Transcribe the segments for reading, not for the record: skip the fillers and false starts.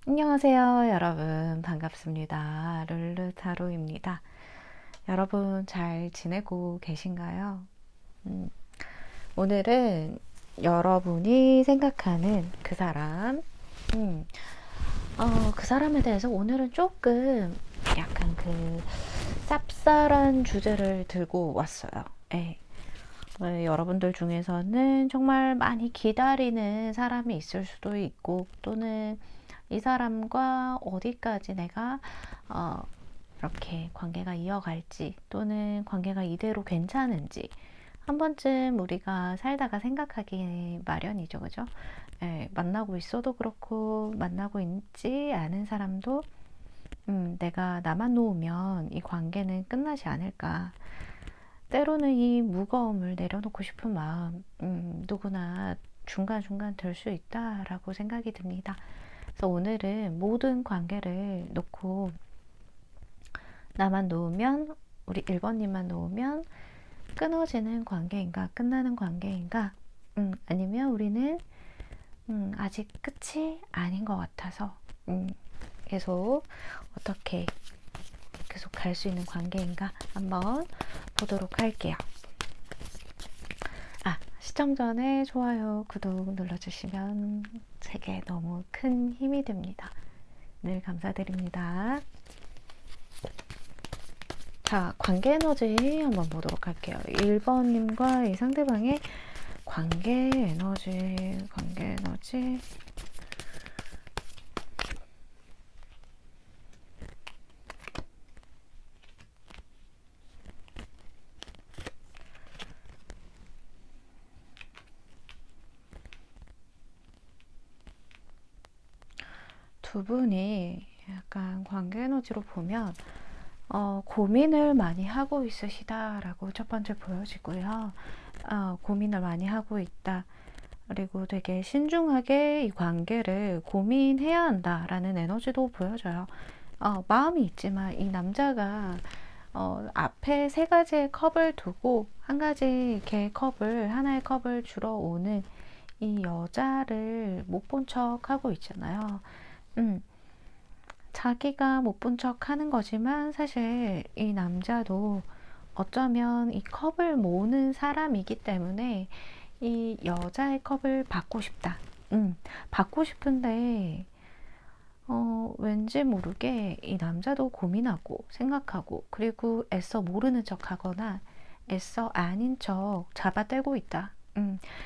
안녕하세요, 여러분. 반갑습니다. 룰루타로입니다. 여러분 잘 지내고 계신가요? 오늘은 여러분이 생각하는 그 사람, 그 사람에 대해서 오늘은 조금 약간 그 쌉쌀한 주제를 들고 왔어요. 예. 여러분들 중에서는 정말 많이 기다리는 사람이 있을 수도 있고, 또는 이 사람과 어디까지 내가 이렇게 관계가 이어갈지, 또는 관계가 이대로 괜찮은지 한 번쯤 우리가 살다가 생각하기 마련이죠. 그죠? 예, 만나고 있어도 그렇고 만나고 있지 않은 사람도 내가 나만 놓으면 이 관계는 끝나지 않을까. 때로는 이 무거움을 내려놓고 싶은 마음, 누구나 중간중간 들 수 있다라고 생각이 듭니다. 그래서 오늘은 모든 관계를 놓고 나만 놓으면, 우리 1번님만 놓으면 끊어지는 관계인가, 끝나는 관계인가, 아니면 우리는 아직 끝이 아닌 것 같아서 계속 어떻게 계속 갈 수 있는 관계인가 한번 보도록 할게요. 시청 전에 좋아요, 구독 눌러주시면 제게 너무 큰 힘이 됩니다. 늘 감사드립니다. 자, 관계 에너지 한번 보도록 할게요. 1번님과 이 상대방의 관계 에너지. 두 분이 약간 관계 에너지로 보면 고민을 많이 하고 있으시다라고 첫 번째 보여지고요. 고민을 많이 하고 있다. 그리고 되게 신중하게 이 관계를 고민해야 한다라는 에너지도 보여져요. 마음이 있지만 이 남자가 앞에 세 가지의 컵을 두고 한 가지 이렇게 하나의 컵을 주러 오는 이 여자를 못 본 척 하고 있잖아요. 자기가 못 본 척 하는 거지만 사실 이 남자도 어쩌면 이 컵을 모으는 사람이기 때문에 이 여자의 컵을 받고 싶다. 받고 싶은데 왠지 모르게 이 남자도 고민하고 생각하고, 그리고 애써 모르는 척 하거나 애써 아닌 척 잡아떼고 있다.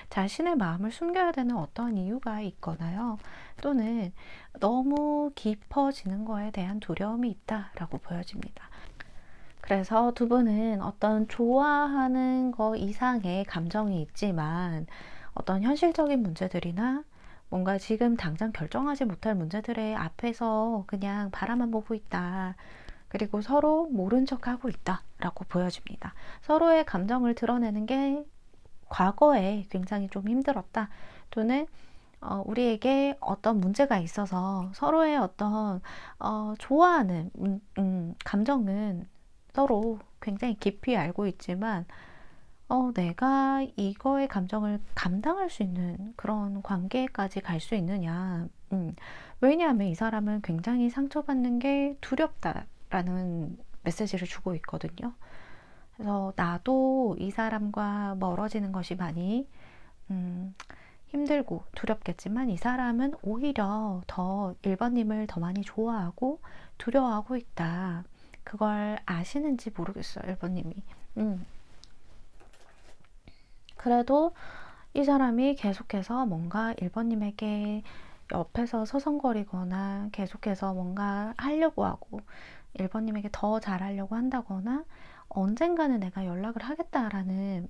자신의 마음을 숨겨야 되는 어떠한 이유가 있거나요. 또는 너무 깊어지는 거에 대한 두려움이 있다라고 보여집니다. 그래서 두 분은 어떤 좋아하는 거 이상의 감정이 있지만 어떤 현실적인 문제들이나 뭔가 지금 당장 결정하지 못할 문제들의 앞에서 그냥 바라만 보고 있다. 그리고 서로 모른 척하고 있다라고 보여집니다. 서로의 감정을 드러내는 게 과거에 굉장히 좀 힘들었다. 또는 우리에게 어떤 문제가 있어서 서로의 어떤 좋아하는 감정은 서로 굉장히 깊이 알고 있지만 내가 이거의 감정을 감당할 수 있는 그런 관계까지 갈 수 있느냐. 왜냐하면 이 사람은 굉장히 상처받는 게 두렵다라는 메시지를 주고 있거든요. 그래서 나도 이 사람과 멀어지는 것이 많이 힘들고 두렵겠지만 이 사람은 오히려 더 1번님을 더 많이 좋아하고 두려워하고 있다. 그걸 아시는지 모르겠어요, 1번님이. 그래도 이 사람이 계속해서 뭔가 1번님에게 옆에서 서성거리거나 계속해서 뭔가 하려고 하고 1번님에게 더 잘하려고 한다거나 언젠가는 내가 연락을 하겠다라는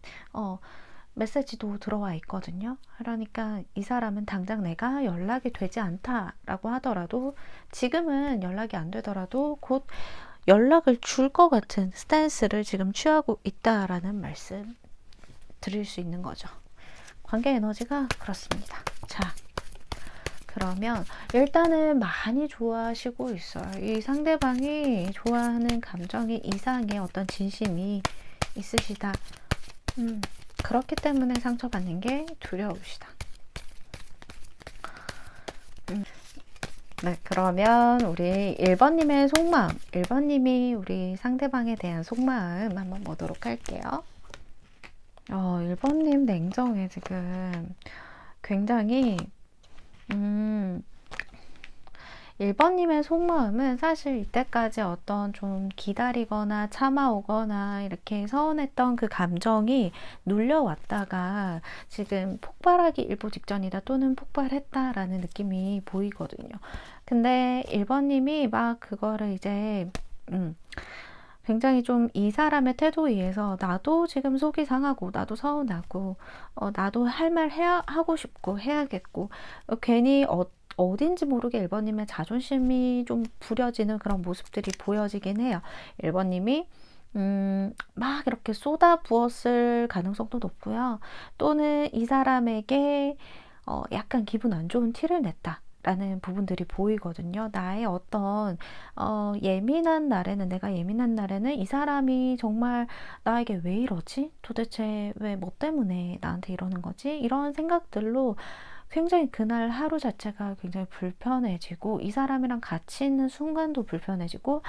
메시지도 들어와 있거든요. 그러니까 이 사람은 당장 내가 연락이 되지 않다라고 하더라도 지금은 연락이 안 되더라도 곧 연락을 줄 것 같은 스탠스를 지금 취하고 있다라는 말씀 드릴 수 있는 거죠. 관계 에너지가 그렇습니다. 자, 그러면 일단은 많이 좋아하시고 있어요. 이 상대방이 좋아하는 감정이 이상의 어떤 진심이 있으시다. 그렇기 때문에 상처받는 게 두려우시다. 네, 그러면 우리 1번님의 속마음, 1번님이 우리 상대방에 대한 속마음 한번 보도록 할게요. 1번님 냉정해 지금. 굉장히 1번님의 속마음은 사실 이때까지 어떤 좀 기다리거나 참아오거나 이렇게 서운했던 그 감정이 눌려왔다가 지금 폭발하기 일보 직전이다 또는 폭발했다라는 느낌이 보이거든요. 근데 1번님이 막 그거를 이제 굉장히 좀 이 사람의 태도에 의해서 나도 지금 속이 상하고 나도 서운하고 나도 할 말 하고 싶고 해야겠고 괜히 어딘지 모르게 1번님의 자존심이 좀 부려지는 그런 모습들이 보여지긴 해요. 1번님이 막 이렇게 쏟아 부었을 가능성도 높고요. 또는 이 사람에게 약간 기분 안 좋은 티를 냈다. 라는 부분들이 보이거든요. 나의 어떤 예민한 날에는 내가 예민한 날에는 이 사람이 정말 나에게 왜 이러지? 도대체 왜 뭐 때문에 나한테 이러는 거지? 이런 생각들로 굉장히 그날 하루 자체가 굉장히 불편해지고 이 사람이랑 같이 있는 순간도 불편해지고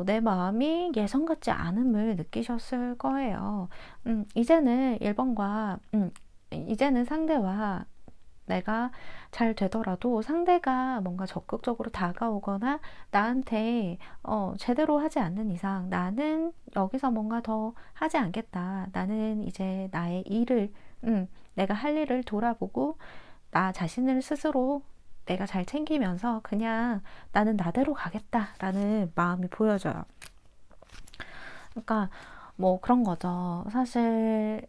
내 마음이 예전 같지 않음을 느끼셨을 거예요. 이제는 1번과 이제는 상대와 내가 잘 되더라도 상대가 뭔가 적극적으로 다가오거나 나한테 제대로 하지 않는 이상 나는 여기서 뭔가 더 하지 않겠다. 나는 이제 나의 일을 내가 할 일을 돌아보고 나 자신을 스스로 내가 잘 챙기면서 그냥 나는 나대로 가겠다라는 마음이 보여져요. 그러니까 뭐 그런 거죠. 사실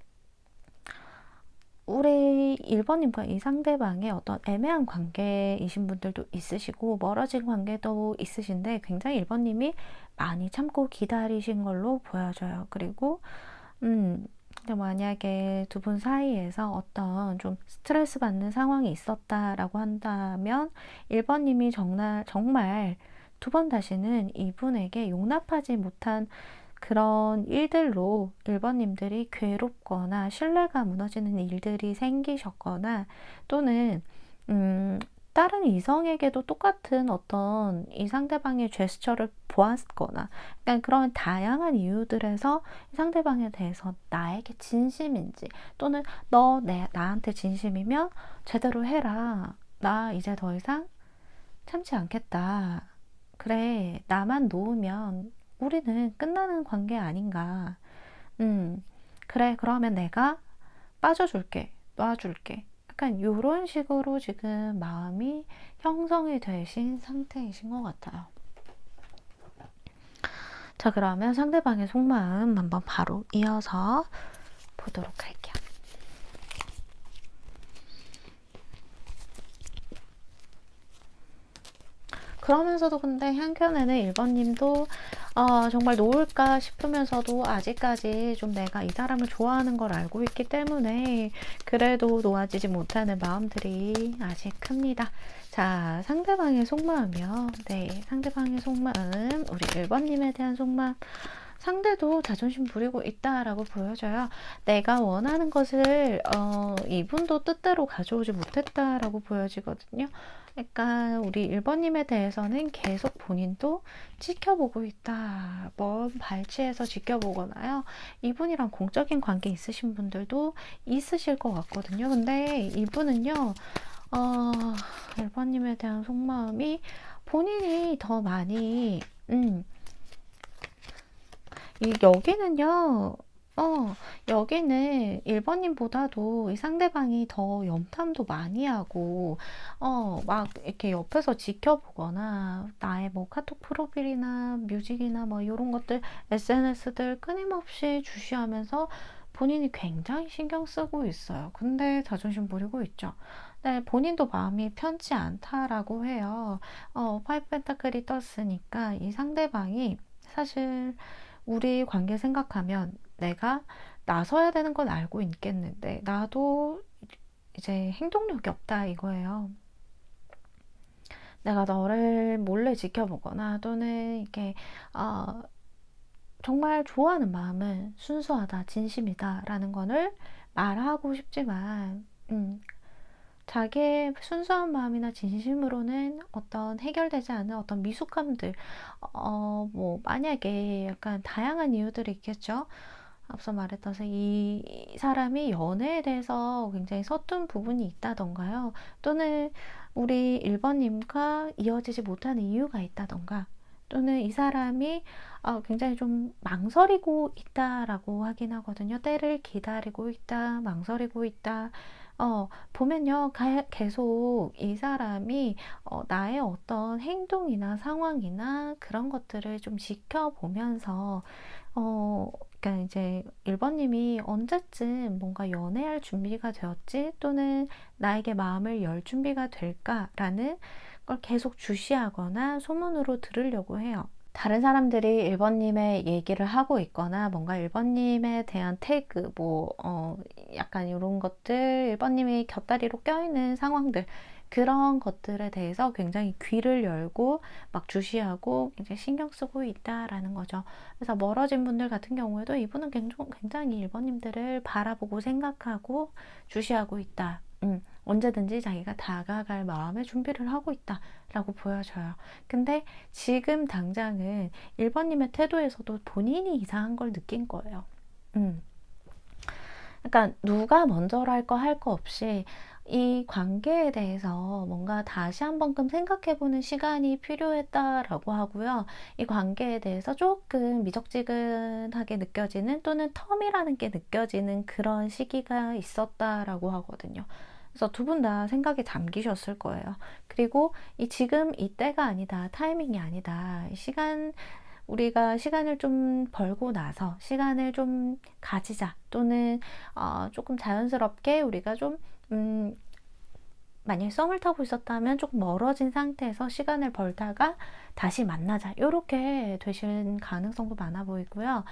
우리 1번님과 이 상대방의 어떤 애매한 관계이신 분들도 있으시고 멀어진 관계도 있으신데 굉장히 1번님이 많이 참고 기다리신 걸로 보여져요. 그리고 만약에 두 분 사이에서 어떤 좀 스트레스 받는 상황이 있었다라고 한다면 1번님이 정말 두 번 다시는 이분에게 용납하지 못한 그런 일들로 1번님들이 괴롭거나 신뢰가 무너지는 일들이 생기셨거나 또는 다른 이성에게도 똑같은 어떤 이 상대방의 제스처를 보았거나 그런 다양한 이유들에서 이 상대방에 대해서 나에게 진심인지 또는 너 나한테 진심이면 제대로 해라. 나 이제 더 이상 참지 않겠다. 그래, 나만 놓으면 우리는 끝나는 관계 아닌가. 그래, 그러면 내가 빠져줄게, 놔줄게. 약간 이런 식으로 지금 마음이 형성이 되신 상태이신 것 같아요. 자, 그러면 상대방의 속마음 한번 바로 이어서 보도록 할게요. 그러면서도 근데 한켠에는 1번님도 정말 놓을까 싶으면서도 아직까지 좀 내가 이 사람을 좋아하는 걸 알고 있기 때문에 그래도 놓아지지 못하는 마음들이 아직 큽니다. 자, 상대방의 속마음이요. 네, 상대방의 속마음, 우리 1번님에 대한 속마음. 상대도 자존심 부리고 있다라고 보여져요. 내가 원하는 것을 이분도 뜻대로 가져오지 못했다라고 보여지거든요. 그러니까 우리 1번님에 대해서는 계속 본인도 지켜보고 있다. 먼 발치에서 지켜보거나요. 이분이랑 공적인 관계 있으신 분들도 있으실 것 같거든요. 근데 이분은요. 1번님에 대한 속마음이 본인이 더 많이, 여기는요, 여기는 1번님보다도 이 상대방이 더 염탐도 많이 하고, 막 이렇게 옆에서 지켜보거나, 나의 뭐 카톡 프로필이나 뮤직이나 뭐 이런 것들, SNS들 끊임없이 주시하면서 본인이 굉장히 신경 쓰고 있어요. 근데 자존심 부리고 있죠. 네, 본인도 마음이 편치 않다라고 해요. 파이브 펜타클이 떴으니까 이 상대방이 사실 우리 관계 생각하면 내가 나서야 되는 건 알고 있겠는데 나도 이제 행동력이 없다 이거예요. 내가 너를 몰래 지켜보거나 또는 이렇게 어, 정말 좋아하는 마음은 순수하다, 진심이다 라는 거를 말하고 싶지만 자기의 순수한 마음이나 진심으로는 어떤 해결되지 않은 어떤 미숙함들, 뭐, 만약에 약간 다양한 이유들이 있겠죠. 앞서 말했던 이 사람이 연애에 대해서 굉장히 서툰 부분이 있다던가요. 또는 우리 1번님과 이어지지 못하는 이유가 있다던가. 또는 이 사람이 굉장히 좀 망설이고 있다라고 하긴 하거든요. 때를 기다리고 있다, 망설이고 있다. 보면요, 계속 이 사람이 나의 어떤 행동이나 상황이나 그런 것들을 좀 지켜보면서 그러니까 이제 1번님이 언제쯤 뭔가 연애할 준비가 되었지 또는 나에게 마음을 열 준비가 될까라는 걸 계속 주시하거나 소문으로 들으려고 해요. 다른 사람들이 1번님의 얘기를 하고 있거나 뭔가 1번님에 대한 태그, 뭐, 약간 이런 것들, 1번님이 곁다리로 껴있는 상황들, 그런 것들에 대해서 굉장히 귀를 열고 막 주시하고 이제 신경 쓰고 있다라는 거죠. 그래서 멀어진 분들 같은 경우에도 이분은 굉장히 1번님들을 바라보고 생각하고 주시하고 있다. 언제든지 자기가 다가갈 마음의 준비를 하고 있다라고 보여져요. 근데 지금 당장은 1번님의 태도에서도 본인이 이상한 걸 느낀 거예요. 그러니까 누가 먼저랄 거 할 거 없이 이 관계에 대해서 뭔가 다시 한 번끔 생각해보는 시간이 필요했다라고 하고요. 이 관계에 대해서 조금 미적지근하게 느껴지는 또는 텀이라는 게 느껴지는 그런 시기가 있었다라고 하거든요. 그래서 두 분 다 생각에 잠기셨을 거예요. 그리고 이 지금 이때가 아니다, 타이밍이 아니다, 우리가 시간을 좀 벌고 나서 시간을 좀 가지자 또는 조금 자연스럽게 우리가 좀 만약에 썸을 타고 있었다면 조금 멀어진 상태에서 시간을 벌다가 다시 만나자 이렇게 되실 가능성도 많아 보이고요.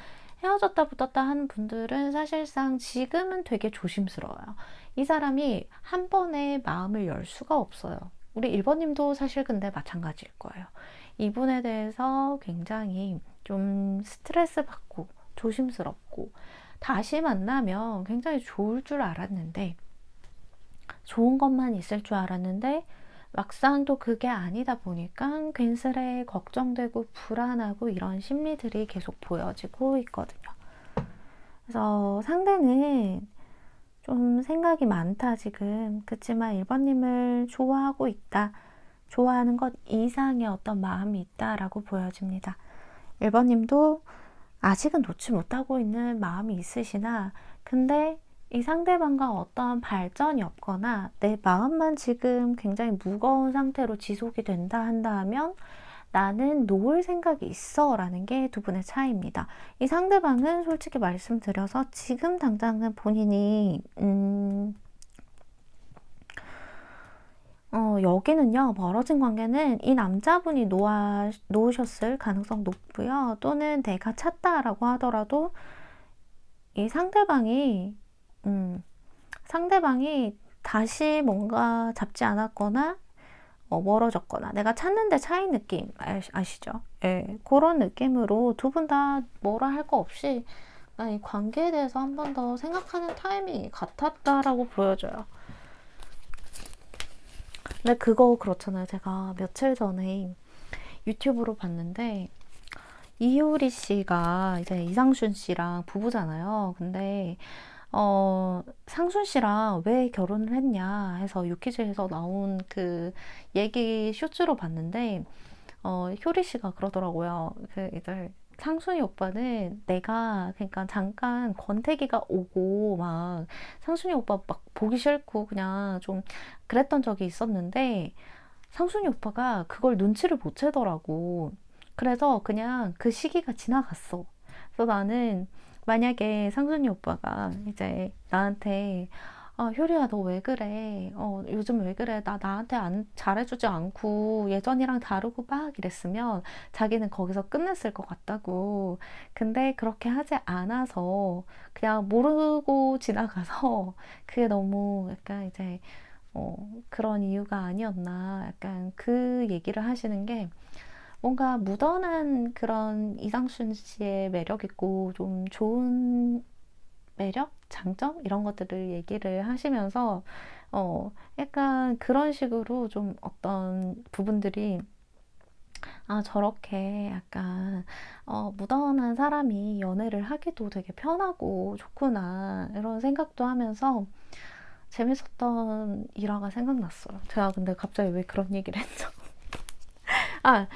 헤어졌다 붙었다 하는 분들은 사실상 지금은 되게 조심스러워요. 이 사람이 한 번에 마음을 열 수가 없어요. 우리 1번님도 사실 근데 마찬가지일 거예요. 이분에 대해서 굉장히 좀 스트레스 받고 조심스럽고 다시 만나면 굉장히 좋을 줄 알았는데 좋은 것만 있을 줄 알았는데 막상 또 그게 아니다 보니까 괜스레 걱정되고 불안하고 이런 심리들이 계속 보여지고 있거든요. 그래서 상대는 좀 생각이 많다 지금. 그치만 1번님을 좋아하고 있다. 좋아하는 것 이상의 어떤 마음이 있다라고 보여집니다. 1번님도 아직은 놓지 못하고 있는 마음이 있으시나 근데 이 상대방과 어떠한 발전이 없거나 내 마음만 지금 굉장히 무거운 상태로 지속이 된다 한다 하면 나는 놓을 생각이 있어 라는 게 두 분의 차이입니다. 이 상대방은 솔직히 말씀드려서 지금 당장은 본인이 여기는요, 멀어진 관계는 이 남자분이 놓으셨을 가능성 높고요. 또는 내가 찾다라고 하더라도 이 상대방이 다시 뭔가 잡지 않았거나 멀어졌거나 내가 찾는데 차인 느낌 아시죠? 예, 그런 느낌으로 두 분 다 뭐라 할 거 없이 이 관계에 대해서 한 번 더 생각하는 타이밍이 같았다라고 보여져요. 근데 그거 그렇잖아요. 제가 며칠 전에 유튜브로 봤는데 이효리 씨가 이제 이상순 씨랑 부부잖아요. 근데 상순 씨랑 왜 결혼을 했냐 해서 유퀴즈에서 나온 그 얘기 쇼츠로 봤는데 효리 씨가 그러더라고요. 이제 상순이 오빠는 내가 그러니까 잠깐 권태기가 오고 막 상순이 오빠 막 보기 싫고 그냥 좀 그랬던 적이 있었는데 상순이 오빠가 그걸 눈치를 못 채더라고. 그래서 그냥 그 시기가 지나갔어. 그래서 나는 만약에 상순이 오빠가 이제 나한테 효리야, 너 왜 그래? 요즘 왜 그래? 나한테 안 잘해주지 않고 예전이랑 다르고 막 이랬으면 자기는 거기서 끝냈을 것 같다고. 근데 그렇게 하지 않아서 그냥 모르고 지나가서 그게 너무 약간 이제 그런 이유가 아니었나. 약간 그 얘기를 하시는 게 뭔가 묻어난 그런 이상순 씨의 매력 있고 좀 좋은 매력, 장점 이런 것들을 얘기를 하시면서 약간 그런 식으로 좀 어떤 부분들이 저렇게 약간 무던한 사람이 연애를 하기도 되게 편하고 좋구나 이런 생각도 하면서 재밌었던 일화가 생각났어요. 제가 근데 갑자기 왜 그런 얘기를 했죠? 아,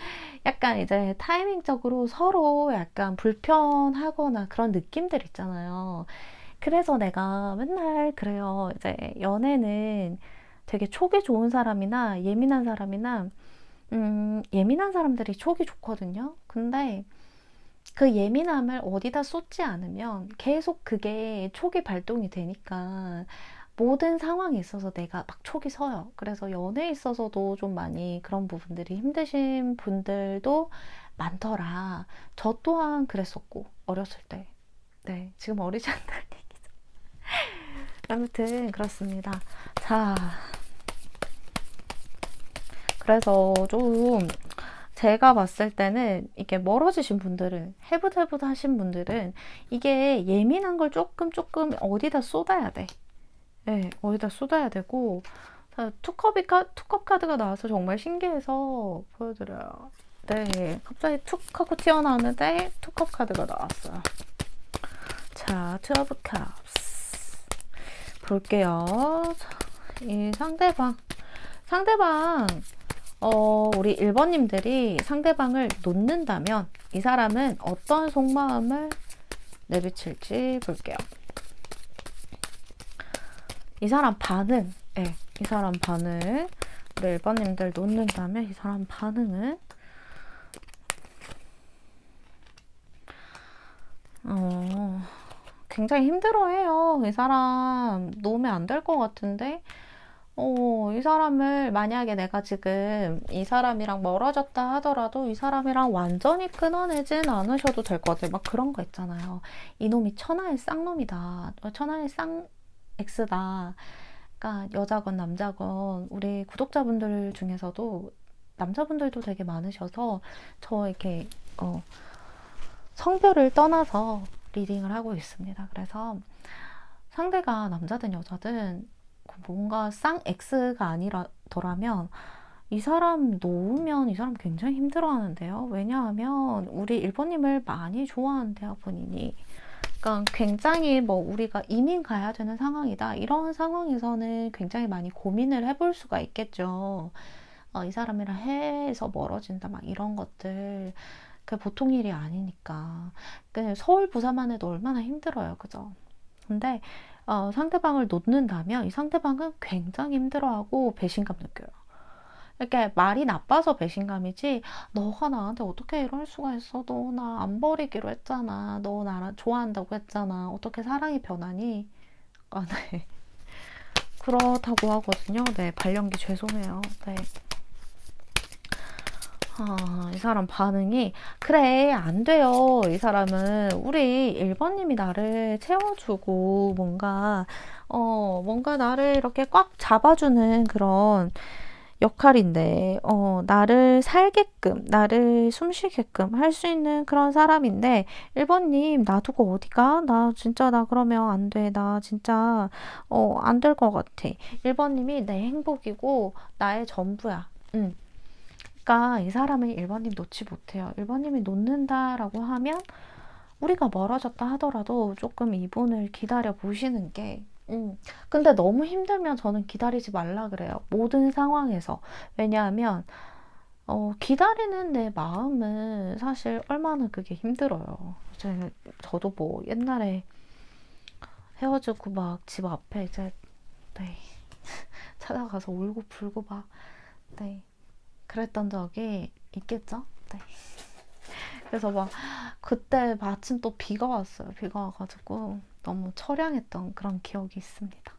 약간 이제 타이밍적으로 서로 약간 불편하거나 그런 느낌들 있잖아요. 그래서 내가 맨날 그래요. 이제 연애는 되게 촉이 좋은 사람이나 예민한 사람이나, 예민한 사람들이 촉이 좋거든요. 근데 그 예민함을 어디다 쏟지 않으면 계속 그게 촉이 발동이 되니까 모든 상황에 있어서 내가 막 촉이 서요. 그래서 연애에 있어서도 좀 많이 그런 부분들이 힘드신 분들도 많더라. 저 또한 그랬었고, 어렸을 때. 네, 지금 어리지 않다는 얘기죠. 아무튼 그렇습니다. 자, 그래서 좀 제가 봤을 때는 이게 멀어지신 분들은 해붓해붓 하신 분들은 이게 예민한 걸 조금 어디다 쏟아야 돼. 네, 어디다 쏟아야 되고 투컵 카드가 나와서 정말 신기해서 보여드려요. 네, 갑자기 툭 하고 튀어나왔는데 투컵 카드가 나왔어요. 자, 투 오브 컵스 볼게요. 이 상대방 우리 1번님들이 상대방을 놓는다면 이 사람은 어떤 속마음을 내비칠지 볼게요. 이 사람 반응, 네, 이 사람 반응. 우리 1번님들 놓는다면 이 사람 반응은 굉장히 힘들어해요. 이 사람 놓으면 안 될 것 같은데 이 사람을 만약에 내가 지금 이 사람이랑 멀어졌다 하더라도 이 사람이랑 완전히 끊어내진 않으셔도 될 것 같아요. 막 그런 거 있잖아요. 이놈이 천하의 쌍놈이다. 천하의 쌍 X다. 그러니까 여자건 남자건 우리 구독자분들 중에서도 남자분들도 되게 많으셔서 저 이렇게 성별을 떠나서 리딩을 하고 있습니다. 그래서 상대가 남자든 여자든 뭔가 쌍 X가 아니더라면 이 사람 놓으면 이 사람 굉장히 힘들어 하는데요. 왜냐하면 우리 1번님을 많이 좋아한대요, 본인이. 그러니까 굉장히 뭐 우리가 이민 가야 되는 상황이다. 이런 상황에서는 굉장히 많이 고민을 해볼 수가 있겠죠. 이 사람이랑 해외에서 멀어진다, 막 이런 것들. 그 보통 일이 아니니까. 서울, 부산만 해도 얼마나 힘들어요. 그죠? 근데 상대방을 놓는다면 이 상대방은 굉장히 힘들어하고 배신감 느껴요. 이렇게 말이 나빠서 배신감이지 너가 나한테 어떻게 이럴 수가 있어? 너 나 안 버리기로 했잖아. 너 나랑 좋아한다고 했잖아. 어떻게 사랑이 변하니? 네. 그렇다고 하거든요. 네, 발연기 죄송해요. 네. 이 사람 반응이 그래 안 돼요. 이 사람은 우리 1번님이 나를 채워주고 뭔가 나를 이렇게 꽉 잡아주는 그런 역할인데 나를 살게끔 나를 숨쉬게끔 할 수 있는 그런 사람인데 1번님 놔두고 어디가? 나 진짜 나 그러면 안 돼. 나 진짜 안 될 것 같아. 1번님이 내 행복이고 나의 전부야. 그러니까 이 사람을 1번님 놓지 못해요. 1번님이 놓는다라고 하면 우리가 멀어졌다 하더라도 조금 이분을 기다려 보시는 게 근데 너무 힘들면 저는 기다리지 말라 그래요. 모든 상황에서. 왜냐하면 기다리는 내 마음은 사실 얼마나 그게 힘들어요. 저도 뭐 옛날에 헤어지고 막 집 앞에 이제, 네, 찾아가서 울고 불고 막, 네, 그랬던 적이 있겠죠? 네. 그래서 막 그때 마침 또 비가 왔어요. 비가 와가지고 너무 처량했던 그런 기억이 있습니다.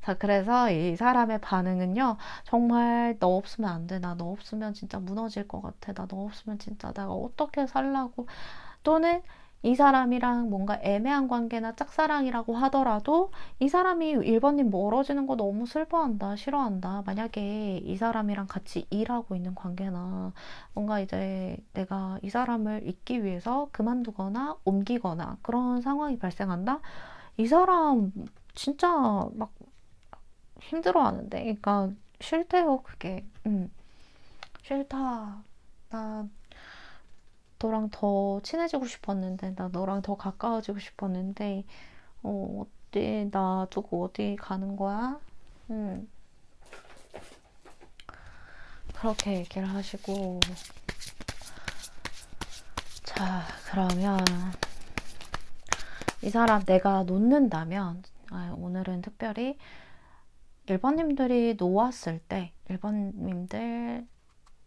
자, 그래서 이 사람의 반응은요, 정말 너 없으면 안 돼. 나 너 없으면 진짜 무너질 것 같아. 나 너 없으면 진짜 내가 어떻게 살라고. 또는 이 사람이랑 뭔가 애매한 관계나 짝사랑이라고 하더라도 이 사람이 1번님 멀어지는 거 너무 슬퍼한다, 싫어한다. 만약에 이 사람이랑 같이 일하고 있는 관계나 뭔가 이제 내가 이 사람을 잊기 위해서 그만두거나 옮기거나 그런 상황이 발생한다? 이 사람 진짜 막 힘들어하는데, 그러니까 싫대요, 그게. 싫다. 나 너랑 더 친해지고 싶었는데, 나 너랑 더 가까워지고 싶었는데, 어디 놔두고 어디 가는 거야? 그렇게 얘기를 하시고. 자, 그러면 이 사람 내가 놓는다면, 오늘은 특별히 1번님들이 놓았을 때, 1번님들,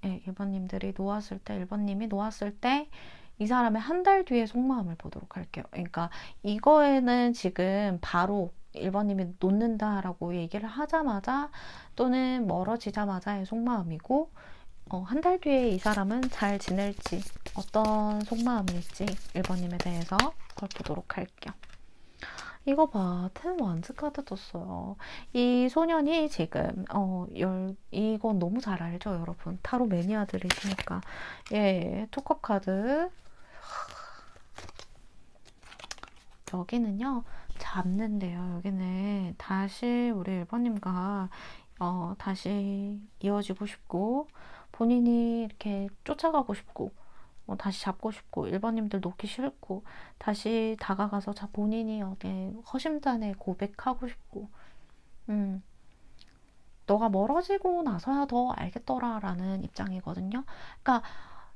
예, 1번님들이 놓았을 때, 1번님이 놓았을 때, 이 사람의 한 달 뒤에 속마음을 보도록 할게요. 그러니까 이거에는 지금 바로 1번님이 놓는다라고 얘기를 하자마자 또는 멀어지자마자의 속마음이고, 한 달 뒤에 이 사람은 잘 지낼지, 어떤 속마음일지 1번님에 대해서 그걸 보도록 할게요. 이거 봐, 텐 완즈 카드 떴어요. 이 소년이 지금 이건 너무 잘 알죠, 여러분. 타로 매니아들이시니까. 예, 투컵 카드. 여기는요, 잡는데요. 여기는 다시 우리 1번님과 다시 이어지고 싶고, 본인이 이렇게 쫓아가고 싶고, 다시 잡고 싶고, 1번님들 놓기 싫고, 다시 다가가서 본인이 여기 허심탄회 고백하고 싶고, 너가 멀어지고 나서야 더 알겠더라 라는 입장이거든요. 그러니까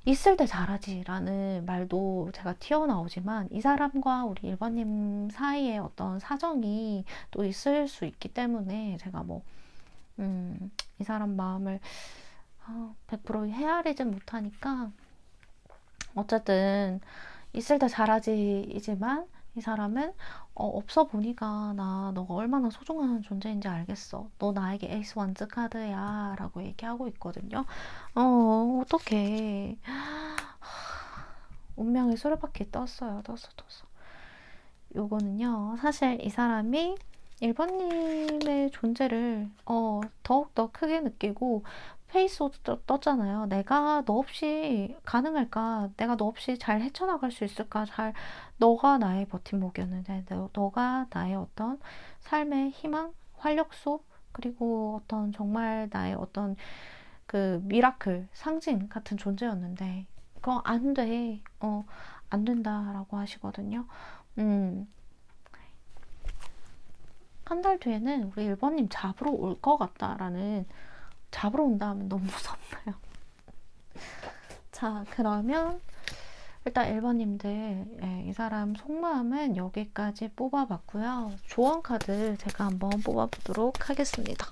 있을 때 잘하지 라는 말도 제가 튀어나오지만 이 사람과 우리 1번님 사이에 어떤 사정이 또 있을 수 있기 때문에 제가 뭐 이 사람 마음을 100% 헤아리진 못하니까 어쨌든 있을 때 잘하지이지만 이 사람은 없어 보니까 나 너가 얼마나 소중한 존재인지 알겠어. 너 나에게 에이스 완즈 카드야 라고 얘기하고 있거든요. 어떡해. 운명의 수레바퀴 떴어요. 떴어. 요거는요, 사실 이 사람이 1번님의 존재를 더욱더 크게 느끼고 페이스도 떴잖아요. 내가 너 없이 가능할까? 내가 너 없이 잘 헤쳐나갈 수 있을까? 너가 나의 버팀목이었는데, 너가 나의 어떤 삶의 희망, 활력소, 그리고 어떤 정말 나의 어떤 그 미라클, 상징 같은 존재였는데, 그거 안 돼. 안 된다라고 하시거든요. 한 달 뒤에는 우리 1번님 잡으러 올 것 같다라는, 잡으러 온다 하면 너무 무섭나요? 자, 그러면 일단 1번님들, 예, 이 사람 속마음은 여기까지 뽑아봤고요. 조언 카드 제가 한번 뽑아보도록 하겠습니다.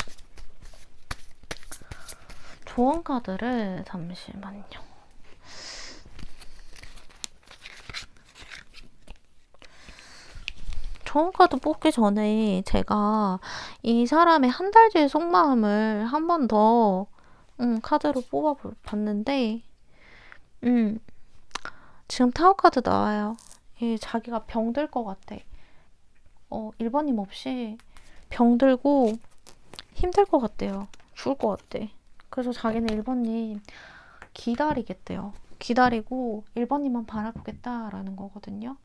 조언 카드를 잠시만요. 조언 카드 뽑기 전에 제가 이 사람의 한 달 뒤의 속마음을 한 번 더 카드로 뽑아봤는데 지금 타워 카드 나와요. 자기가 병들 것 같아. 1번님 없이 병들고 힘들 것 같대요. 죽을 것 같대. 그래서 자기는 1번님 기다리겠대요. 기다리고 1번님만 바라보겠다라는 거거든요.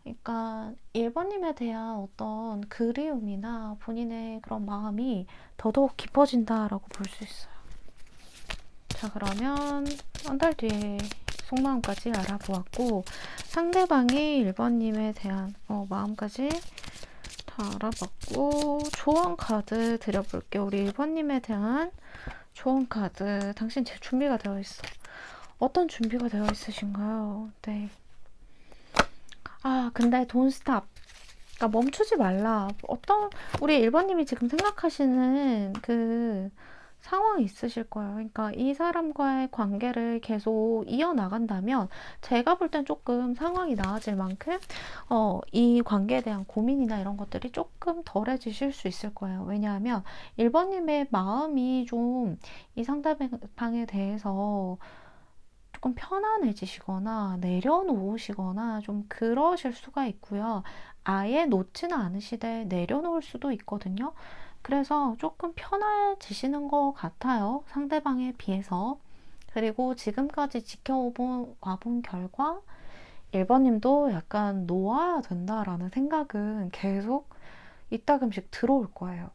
그러니까 1번님에 대한 어떤 그리움이나 본인의 그런 마음이 더더욱 깊어진다라고 볼 수 있어요. 자, 그러면 한 달 뒤에 속마음까지 알아보았고, 상대방이 1번님에 대한 마음까지 다 알아봤고, 조언 카드 드려볼게요. 우리 1번님에 대한 좋은 카드. 당신 제 준비가 되어 있어. 어떤 준비가 되어 있으신가요? 네. 아, 근데 don't stop. 그러니까 멈추지 말라. 우리 1번님이 지금 생각하시는 그 상황이 있으실 거예요. 그러니까 이 사람과의 관계를 계속 이어나간다면 제가 볼 땐 조금 상황이 나아질 만큼 이 관계에 대한 고민이나 이런 것들이 조금 덜해지실 수 있을 거예요. 왜냐하면 1번님의 마음이 좀 이 상대방에 대해서 조금 편안해지시거나 내려놓으시거나 좀 그러실 수가 있고요. 아예 놓지는 않으시되 내려놓을 수도 있거든요. 그래서 조금 편해지시는 것 같아요. 상대방에 비해서. 그리고 지금까지 와본 결과 1번님도 약간 놓아야 된다라는 생각은 계속 이따금씩 들어올 거예요.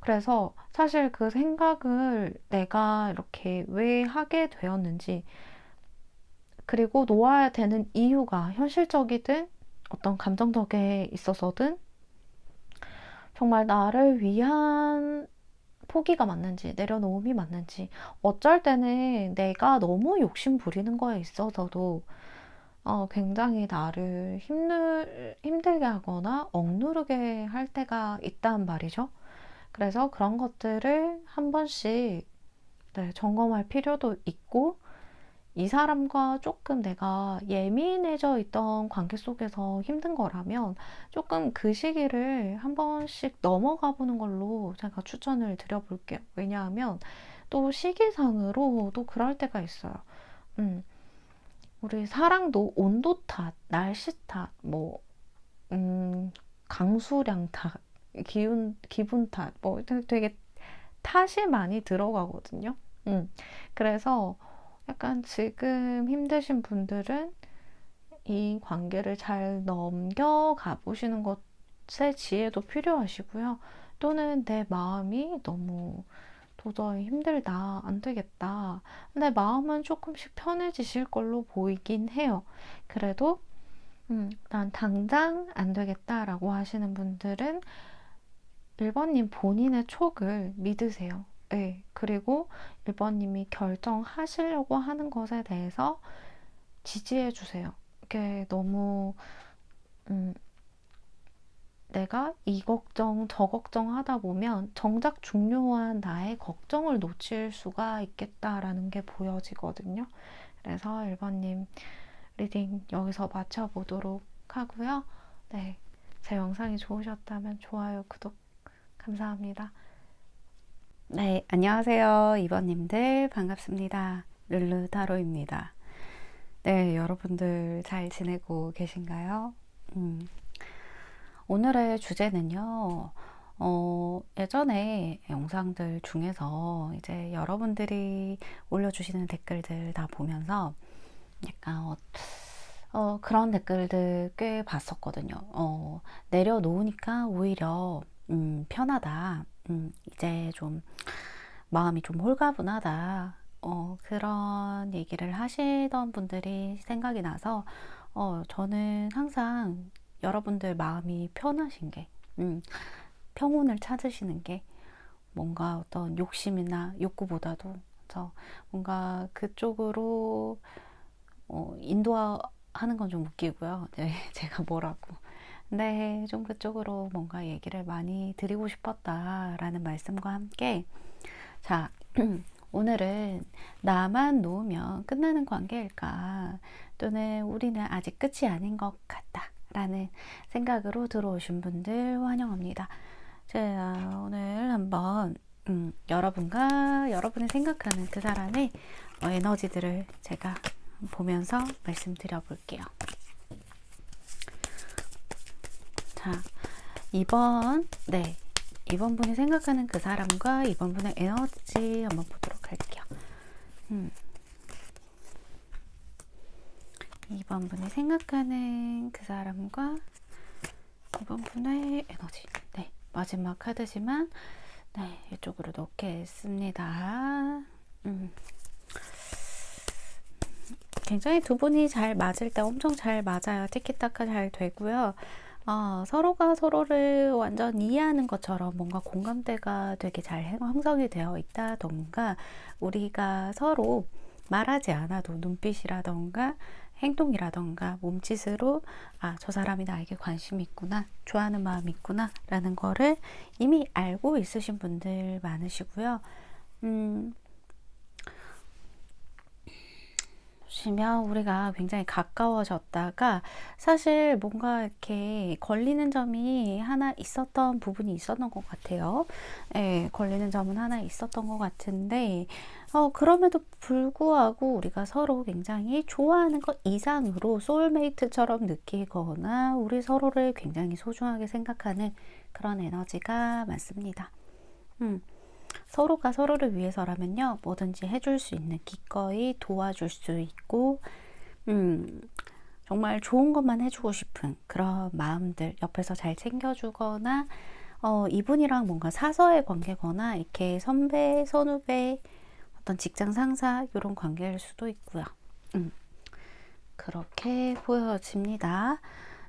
그래서 사실 그 생각을 내가 이렇게 왜 하게 되었는지, 그리고 놓아야 되는 이유가 현실적이든 어떤 감정적에 있어서든 정말 나를 위한 포기가 맞는지 내려놓음이 맞는지, 어쩔 때는 내가 너무 욕심 부리는 거에 있어서도 굉장히 나를 힘들게 하거나 억누르게 할 때가 있단 말이죠. 그래서 그런 것들을 한 번씩 네, 점검할 필요도 있고, 이 사람과 조금 내가 예민해져 있던 관계 속에서 힘든 거라면 조금 그 시기를 한 번씩 넘어가 보는 걸로 제가 추천을 드려볼게요. 왜냐하면 또 시기상으로 또 그럴 때가 있어요. 우리 사랑도 온도 탓, 날씨 탓, 강수량 탓, 기분 탓, 되게 탓이 많이 들어가거든요. 그래서 약간 지금 힘드신 분들은 이 관계를 잘 넘겨가 보시는 것에 지혜도 필요하시고요. 또는 내 마음이 너무 도저히 힘들다, 안 되겠다. 내 마음은 조금씩 편해지실 걸로 보이긴 해요. 그래도 난 당장 안 되겠다라고 하시는 분들은 1번님 본인의 촉을 믿으세요. 네. 그리고 1번님이 결정하시려고 하는 것에 대해서 지지해 주세요. 이게 너무 내가 이 걱정 저 걱정 하다 보면 정작 중요한 나의 걱정을 놓칠 수가 있겠다라는 게 보여지거든요. 그래서 1번님 리딩 여기서 마쳐보도록 하고요. 네, 제 영상이 좋으셨다면 좋아요, 구독 감사합니다. 네, 안녕하세요. 2번님들 반갑습니다. 룰루타로입니다. 네, 여러분들 잘 지내고 계신가요? 오늘의 주제는요, 예전에 영상들 중에서 이제 여러분들이 올려주시는 댓글들 다 보면서 약간 그런 댓글들 꽤 봤었거든요. 내려놓으니까 오히려 편하다. 이제 좀 마음이 좀 홀가분하다. 그런 얘기를 하시던 분들이 생각이 나서 저는 항상 여러분들 마음이 편하신 게, 평온을 찾으시는 게 뭔가 어떤 욕심이나 욕구보다도 뭔가 그쪽으로 인도하는 건 좀 웃기고요. 네, 제가 뭐라고. 근데 좀 그쪽으로 뭔가 얘기를 많이 드리고 싶었다라는 말씀과 함께, 자, 오늘은 나만 놓으면 끝나는 관계일까? 또는 우리는 아직 끝이 아닌 것 같다. 라는 생각으로 들어오신 분들 환영합니다. 제가 오늘 한번 여러분과 여러분이 생각하는 그 사람의 에너지들을 제가 보면서 말씀드려 볼게요. 자, 2번 분이 생각하는 그 사람과 2번 분의 에너지 한번 보도록 할게요. 2번 분이 생각하는 그 사람과 2번 분의 에너지. 네, 마지막 카드지만 네, 이쪽으로 놓겠습니다. 굉장히 두 분이 잘 맞을 때 엄청 잘 맞아요. 티키타카 잘 되고요. 서로가 서로를 완전 이해하는 것처럼 뭔가 공감대가 되게 잘 형성이 되어 있다던가, 우리가 서로 말하지 않아도 눈빛이라던가 행동이라던가 몸짓으로 저 사람이 나에게 관심이 있구나, 좋아하는 마음이 있구나 라는 거를 이미 알고 있으신 분들 많으시고요. 보시면 우리가 굉장히 가까워졌다가 사실 뭔가 이렇게 걸리는 점이 하나 있었던 부분이 있었던 것 같아요. 예, 걸리는 점은 하나 있었던 것 같은데, 그럼에도 불구하고 우리가 서로 굉장히 좋아하는 것 이상으로 소울메이트처럼 느끼거나 우리 서로를 굉장히 소중하게 생각하는 그런 에너지가 많습니다. 서로가 서로를 위해서라면요, 뭐든지 해줄 수 있는, 기꺼이 도와줄 수 있고, 정말 좋은 것만 해주고 싶은 그런 마음들, 옆에서 잘 챙겨주거나, 이분이랑 뭔가 사서의 관계거나, 이렇게 선배, 선후배, 어떤 직장 상사, 이런 관계일 수도 있고요. 그렇게 보여집니다.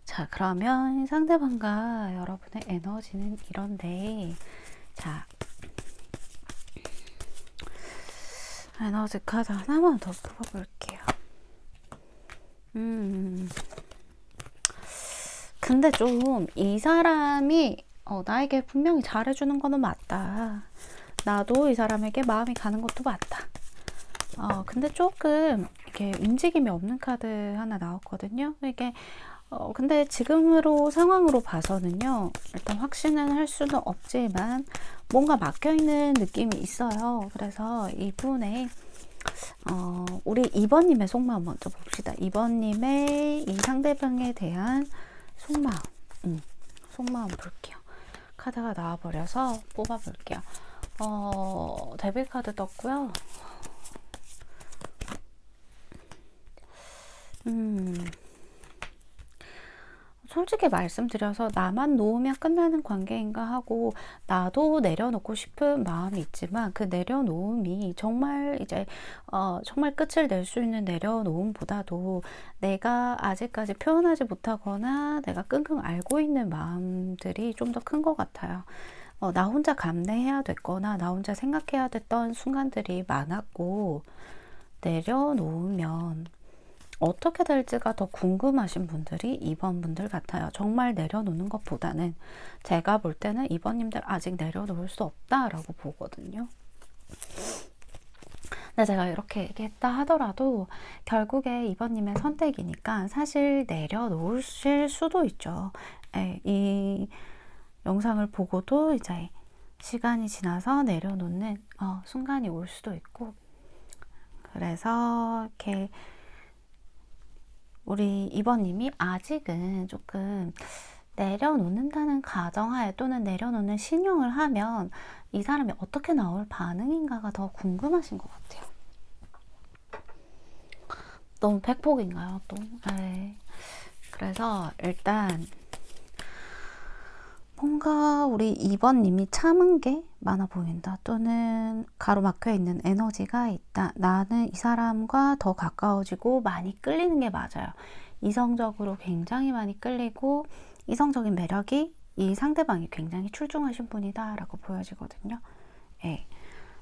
자, 그러면 상대방과 여러분의 에너지는 이런데, 자, 에너지 카드 하나만 더 뽑아볼게요. 근데 좀 이 사람이 나에게 분명히 잘해주는 거는 맞다. 나도 이 사람에게 마음이 가는 것도 맞다. 근데 조금 이렇게 움직임이 없는 카드 하나 나왔거든요. 이게 근데 지금으로 상황으로 봐서는요, 일단 확신은 할 수는 없지만 뭔가 막혀있는 느낌이 있어요. 그래서 이분의 우리 2번님의 속마음 먼저 봅시다. 2번님의 이 상대방에 대한 속마음, 속마음 볼게요. 카드가 나와버려서 뽑아볼게요. 데빌 카드 떴고요. 솔직히 말씀드려서 나만 놓으면 끝나는 관계인가 하고, 나도 내려놓고 싶은 마음이 있지만 그 내려놓음이 정말 이제 정말 끝을 낼 수 있는 내려놓음보다도 내가 아직까지 표현하지 못하거나 내가 끙끙 앓고 있는 마음들이 좀 더 큰 것 같아요. 나 혼자 감내해야 됐거나 나 혼자 생각해야 됐던 순간들이 많았고, 내려놓으면 어떻게 될지가 더 궁금하신 분들이 2번 분들 같아요. 정말 내려놓는 것보다는 제가 볼 때는 2번님들 아직 내려놓을 수 없다라고 보거든요. 근데 제가 이렇게 얘기했다 하더라도 결국에 2번님의 선택이니까 사실 내려놓으실 수도 있죠. 이 영상을 보고도 이제 시간이 지나서 내려놓는 순간이 올 수도 있고, 그래서 이렇게 우리 2번님이 아직은 조금 내려놓는다는 가정하에 또는 내려놓는 신용을 하면 이 사람이 어떻게 나올 반응인가가 더 궁금하신 것 같아요. 너무 백폭인가요, 또? 네. 그래서 일단 뭔가 우리 2번님이 참은 게 많아 보인다, 또는 가로막혀 있는 에너지가 있다. 나는 이 사람과 더 가까워지고 많이 끌리는 게 맞아요. 이성적으로 굉장히 많이 끌리고 이성적인 매력이 이 상대방이 굉장히 출중하신 분이다 라고 보여지거든요. 예.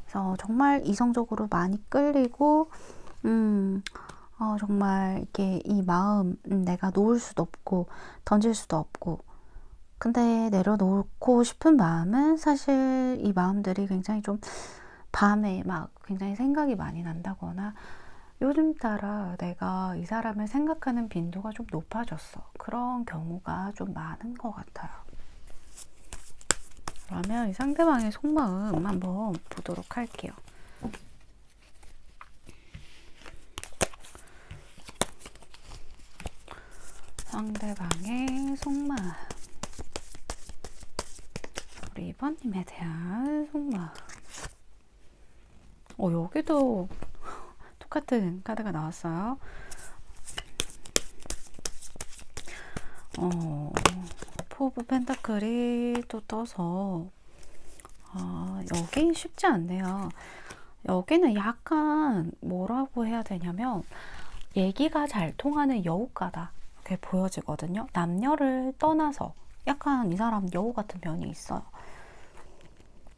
그래서 정말 이성적으로 많이 끌리고 정말 이렇게 이 마음 내가 놓을 수도 없고 던질 수도 없고, 근데 내려놓고 싶은 마음은 사실 이 마음들이 굉장히 좀 밤에 막 굉장히 생각이 많이 난다거나, 요즘 따라 내가 이 사람을 생각하는 빈도가 좀 높아졌어. 그런 경우가 좀 많은 것 같아요. 그러면 이 상대방의 속마음 한번 보도록 할게요. 상대방의 속마음. 우리 2번님에 대한 속마음. 여기도 똑같은 카드가 나왔어요. 포브 펜타클이 또 떠서 여기 쉽지 않네요. 여기는 약간 뭐라고 해야 되냐면 얘기가 잘 통하는 여우가다. 그게 보여지거든요. 남녀를 떠나서 약간 이 사람 여우 같은 면이 있어요.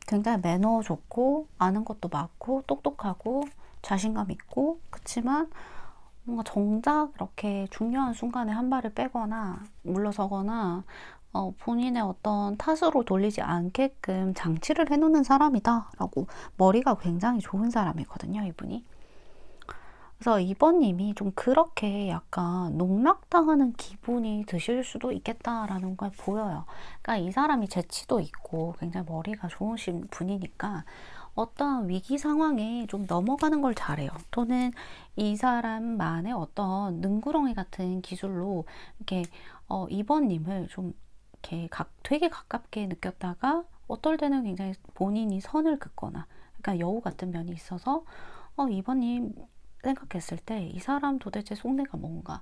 굉장히 매너 좋고 아는 것도 많고 똑똑하고 자신감 있고, 그치만 뭔가 정작 이렇게 중요한 순간에 한 발을 빼거나 물러서거나 본인의 어떤 탓으로 돌리지 않게끔 장치를 해놓는 사람이다 라고, 머리가 굉장히 좋은 사람이거든요, 이분이. 그래서 이번님이 좀 그렇게 약간 농락당하는 기분이 드실 수도 있겠다라는 걸 보여요. 그러니까 이 사람이 재치도 있고 굉장히 머리가 좋으신 분이니까 어떤 위기 상황에 좀 넘어가는 걸 잘해요. 또는 이 사람만의 어떤 능구렁이 같은 기술로 이렇게 이번님을 좀 이렇게 되게 가깝게 느꼈다가 어떨 때는 굉장히 본인이 선을 긋거나, 그러니까 여우 같은 면이 있어서 이번님 생각했을 때 이 사람 도대체 속내가 뭔가,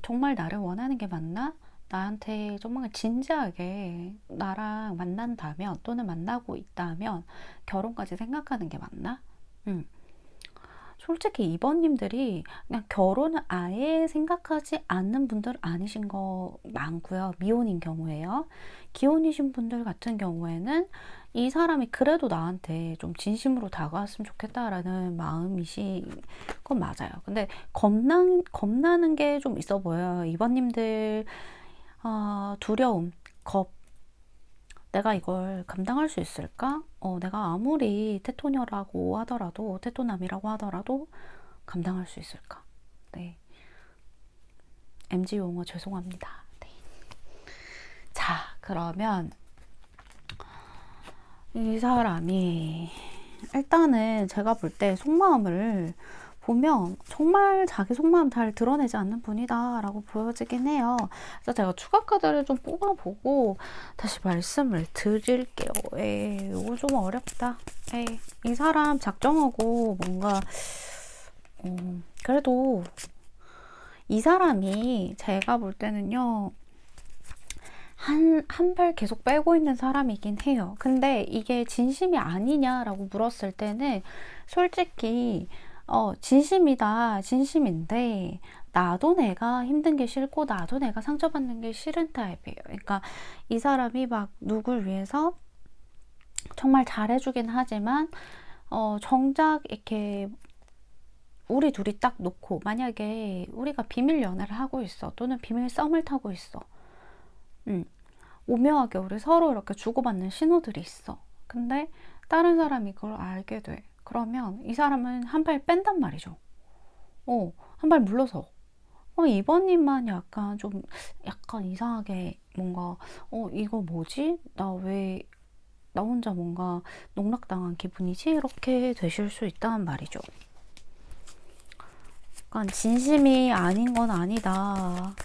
정말 나를 원하는 게 맞나? 나한테 정말 진지하게 나랑 만난다면, 또는 만나고 있다면 결혼까지 생각하는 게 맞나? 솔직히 이번님들이 그냥 결혼을 아예 생각하지 않는 분들 아니신 거 많고요. 미혼인 경우에요. 기혼이신 분들 같은 경우에는 이 사람이 그래도 나한테 좀 진심으로 다가왔으면 좋겠다라는 마음이신 건 맞아요. 근데 겁나는 게 좀 있어 보여요. 이번님들 두려움, 겁, 내가 이걸 감당할 수 있을까? 내가 아무리 테토녀라고 하더라도, 테토남이라고 하더라도 감당할 수 있을까? 네. MG 용어 죄송합니다. 네. 자, 그러면 이 사람이 일단은 제가 볼 때 속마음을 보면 정말 자기 속마음 잘 드러내지 않는 분이다 라고 보여지긴 해요. 그래서 제가 추가 카드를 좀 뽑아보고 다시 말씀을 드릴게요. 이거 좀 어렵다. 이 사람 작정하고 뭔가 그래도 이 사람이 제가 볼 때는요, 한 발 계속 빼고 있는 사람이긴 해요. 근데 이게 진심이 아니냐라고 물었을 때는 솔직히 진심이다, 진심인데 나도 내가 힘든 게 싫고 나도 내가 상처받는 게 싫은 타입이에요. 그러니까 이 사람이 막 누굴 위해서 정말 잘해주긴 하지만 정작 이렇게 우리 둘이 딱 놓고, 만약에 우리가 비밀 연애를 하고 있어, 또는 비밀 썸을 타고 있어, 오묘하게 우리 서로 이렇게 주고받는 신호들이 있어. 근데 다른 사람이 그걸 알게 돼. 그러면 이 사람은 한 발 뺀단 말이죠. 한 발 물러서. 이번님만 약간 이상하게 뭔가, 이거 뭐지? 나 혼자 뭔가 농락당한 기분이지? 이렇게 되실 수 있다는 말이죠. 약간 진심이 아닌 건 아니다.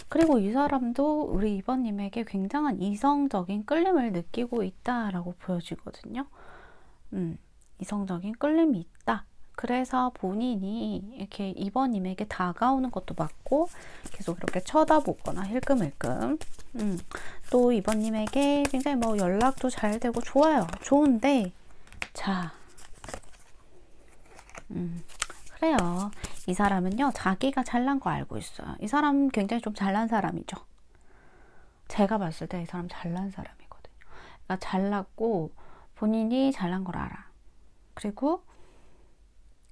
그리고 이 사람도 우리 이번님에게 굉장한 이성적인 끌림을 느끼고 있다라고 보여지거든요. 이성적인 끌림이 있다. 그래서 본인이 이렇게 이번님에게 다가오는 것도 맞고, 계속 이렇게 쳐다보거나 힐끔힐끔. 또 이번님에게 굉장히 뭐 연락도 잘 되고 좋아요. 좋은데, 자, 그래요. 이 사람은요, 자기가 잘난 거 알고 있어요. 이 사람 굉장히 좀 잘난 사람이죠. 제가 봤을 때 이 사람 잘난 사람이거든요. 그러니까 잘났고 본인이 잘난 걸 알아. 그리고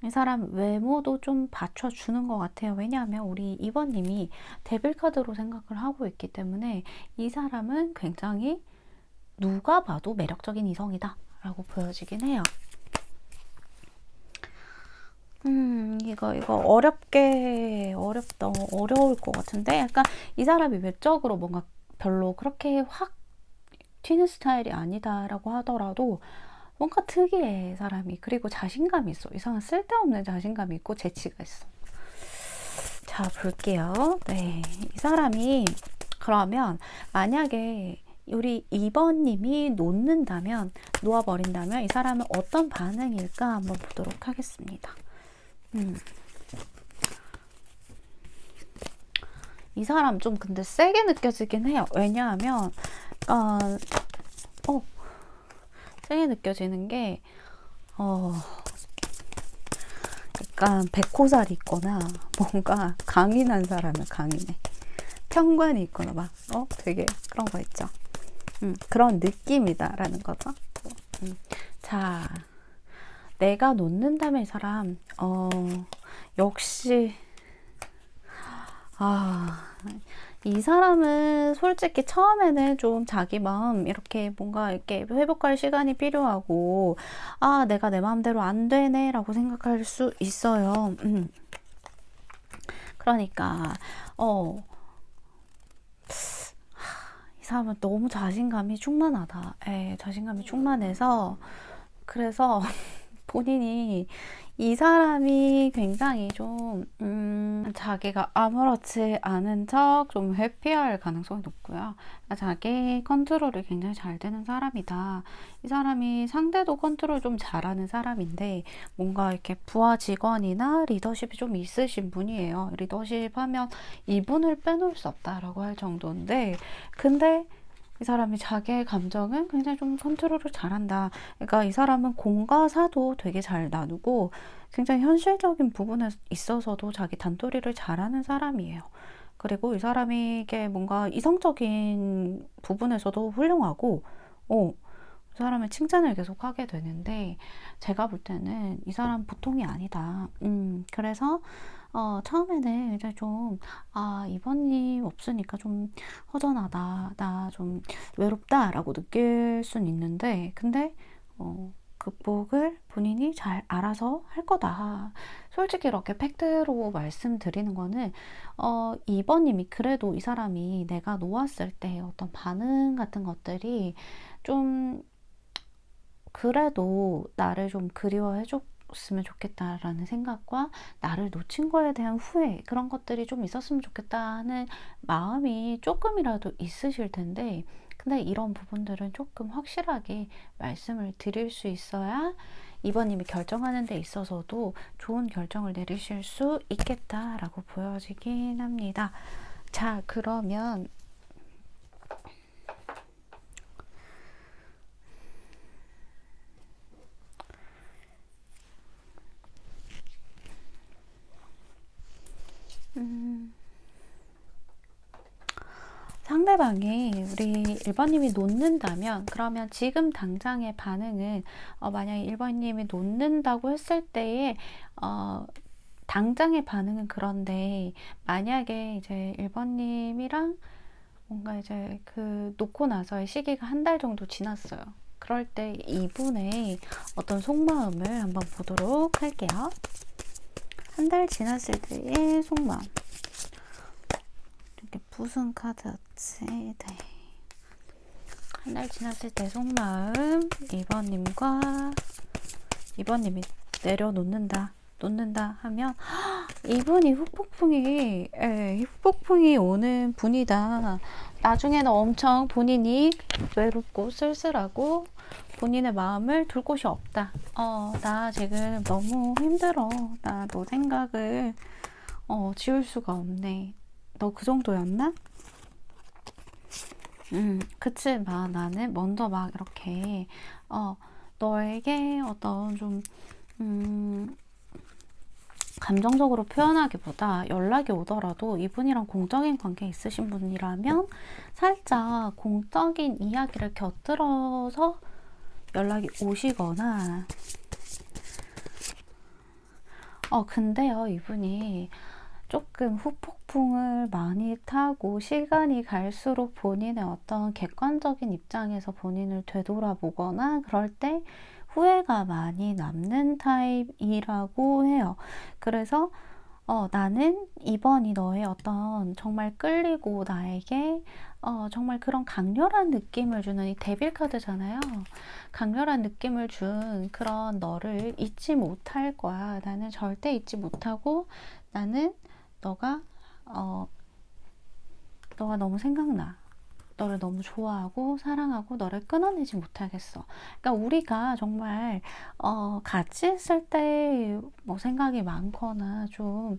이 사람 외모도 좀 받쳐주는 것 같아요. 왜냐하면 우리 이번님이 데빌카드로 생각을 하고 있기 때문에 이 사람은 굉장히 누가 봐도 매력적인 이성이다 라고 보여지긴 해요. 이거 어려울 것 같은데, 약간 이 사람이 외적으로 뭔가 별로 그렇게 확 튀는 스타일이 아니다라고 하더라도 뭔가 특이해, 사람이. 그리고 자신감이 있어. 이상한 쓸데없는 자신감이 있고 재치가 있어. 자, 볼게요. 네, 이 사람이 그러면 만약에 우리 2번님이 놓아버린다면 이 사람은 어떤 반응일까 한번 보도록 하겠습니다. 이 사람 좀 근데 세게 느껴지긴 해요. 왜냐하면 세게 느껴지는 게 약간 백호살이 있거나 뭔가 강인한 사람이야, 강인해. 현관이 있구나 막 되게 그런 거 있죠. 그런 느낌이다라는 거죠. 자, 내가 놓는다면 이 사람 역시 이 사람은 솔직히 처음에는 좀 자기 마음 이렇게 뭔가 이렇게 회복할 시간이 필요하고 내가 내 마음대로 안 되네 라고 생각할 수 있어요. 그러니까 이 사람은 너무 자신감이 충만하다. 자신감이 충만해서 그래서 본인이 이 사람이 굉장히 좀 자기가 아무렇지 않은 척 좀 회피할 가능성이 높고요. 자기 컨트롤이 굉장히 잘 되는 사람이다. 이 사람이 상대도 컨트롤 좀 잘하는 사람인데 뭔가 이렇게 부하 직원이나 리더십이 좀 있으신 분이에요. 리더십 하면 이분을 빼놓을 수 없다라고 할 정도인데 근데 이 사람이 자기의 감정은 굉장히 좀 컨트롤을 잘한다. 그러니까 이 사람은 공과 사도 되게 잘 나누고 굉장히 현실적인 부분에 있어서도 자기 단도리를 잘하는 사람이에요. 그리고 이 사람이 이게 뭔가 이성적인 부분에서도 훌륭하고 이 사람의 칭찬을 계속 하게 되는데 제가 볼 때는 이 사람 보통이 아니다. 그래서 처음에는 이제 좀 이번님 없으니까 좀 허전하다, 나 좀 외롭다 라고 느낄 순 있는데 근데 극복을 본인이 잘 알아서 할 거다. 솔직히 이렇게 팩트로 말씀드리는 거는 2번님이 그래도 이 사람이 내가 놓았을 때 어떤 반응 같은 것들이 좀 그래도 나를 좀 그리워해 줬으면 좋겠다라는 생각과 나를 놓친 거에 대한 후회 그런 것들이 좀 있었으면 좋겠다 하는 마음이 조금이라도 있으실 텐데 근데 이런 부분들은 조금 확실하게 말씀을 드릴 수 있어야 이번님이 결정하는 데 있어서도 좋은 결정을 내리실 수 있겠다라고 보여지긴 합니다. 자, 그러면 상대방이 우리 1번님이 놓는다면 그러면 지금 당장의 반응은 만약에 1번님이 놓는다고 했을 때에 당장의 반응은 그런데 만약에 이제 1번님이랑 뭔가 이제 그 놓고 나서의 시기가 한 달 정도 지났어요. 그럴 때 이분의 어떤 속마음을 한번 보도록 할게요. 한 달 지났을 때의 속마음. 이렇게 무슨 카드였지? 네. 한 달 지났을 때 속마음 2번님이 내려놓는다 하면 이분이 후폭풍이 오는 분이다. 나중에는 엄청 본인이 외롭고 쓸쓸하고 본인의 마음을 둘 곳이 없다. 나 지금 너무 힘들어. 나 너 생각을 지울 수가 없네. 너 그 정도였나? 그치만 나는 먼저 막 이렇게 너에게 어떤 좀 감정적으로 표현하기보다 연락이 오더라도 이분이랑 공적인 관계 있으신 분이라면 살짝 공적인 이야기를 곁들여서 연락이 오시거나 근데요 이분이 조금 후폭풍을 많이 타고 시간이 갈수록 본인의 어떤 객관적인 입장에서 본인을 되돌아보거나 그럴 때 후회가 많이 남는 타입이라고 해요. 그래서 나는 이번이 너의 어떤 정말 끌리고 나에게 정말 그런 강렬한 느낌을 주는 이 데빌 카드잖아요. 강렬한 느낌을 준 그런 너를 잊지 못할 거야. 나는 절대 잊지 못하고 나는 너가 너무 생각나. 너를 너무 좋아하고 사랑하고 너를 끊어내지 못하겠어. 그러니까 우리가 정말 같이 있을 때 뭐 생각이 많거나 좀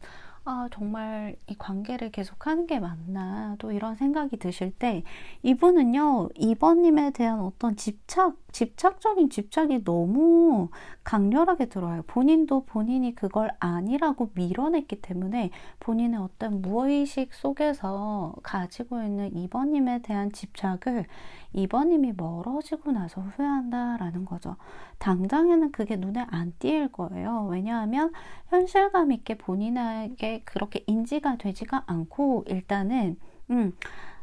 아, 정말 이 관계를 계속하는 게 맞나, 또 이런 생각이 드실 때, 이분은요, 이번님에 대한 어떤 집착적인 집착이 너무 강렬하게 들어요. 본인도 본인이 그걸 아니라고 밀어냈기 때문에 본인의 어떤 무의식 속에서 가지고 있는 이번님에 대한 집착을 이번님이 멀어지고 나서 후회한다라는 거죠. 당장에는 그게 눈에 안 띄일 거예요. 왜냐하면 현실감 있게 본인에게 그렇게 인지가 되지가 않고, 일단은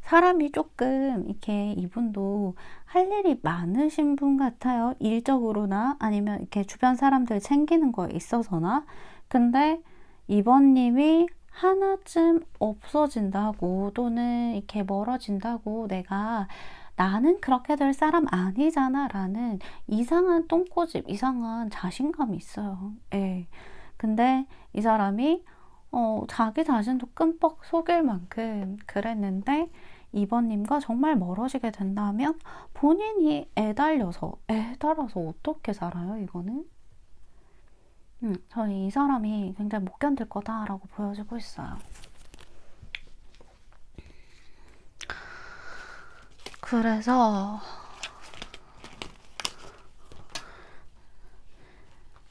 사람이 조금 이렇게, 이분도 할 일이 많으신 분 같아요. 일적으로나 아니면 이렇게 주변 사람들 챙기는 거에 있어서나. 근데 이번님이 하나쯤 없어진다고, 또는 이렇게 멀어진다고, 나는 그렇게 될 사람 아니잖아 라는 이상한 똥꼬집, 이상한 자신감이 있어요. 예. 근데 이 사람이 자기 자신도 끔뻑 속일 만큼 그랬는데, 이번님과 정말 멀어지게 된다면 본인이 애달아서 어떻게 살아요, 이거는? 저는 이 사람이 굉장히 못 견딜 거다라고 보여지고 있어요. 그래서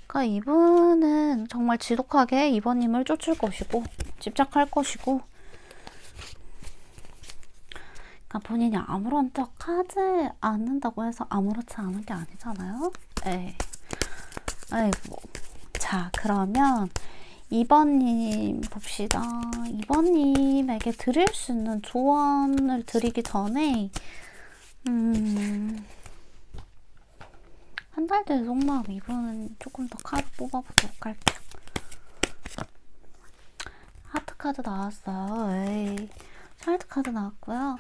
그러니까 이분은 정말 지독하게 이번님을 쫓을 것이고 집착할 것이고, 그러니까 본인이 아무런 척 하지 않는다고 해서 아무렇지 않은 게 아니잖아요. 에 아이고. 자, 그러면 2번님 봅시다. 2번님에게 드릴 수 있는 조언을 드리기 전에 한 달 뒤에 속마음, 이분은 조금 더 카드 뽑아보도록 할게요. 하트 카드 나왔어요. 에이, 차일드 카드 나왔고요.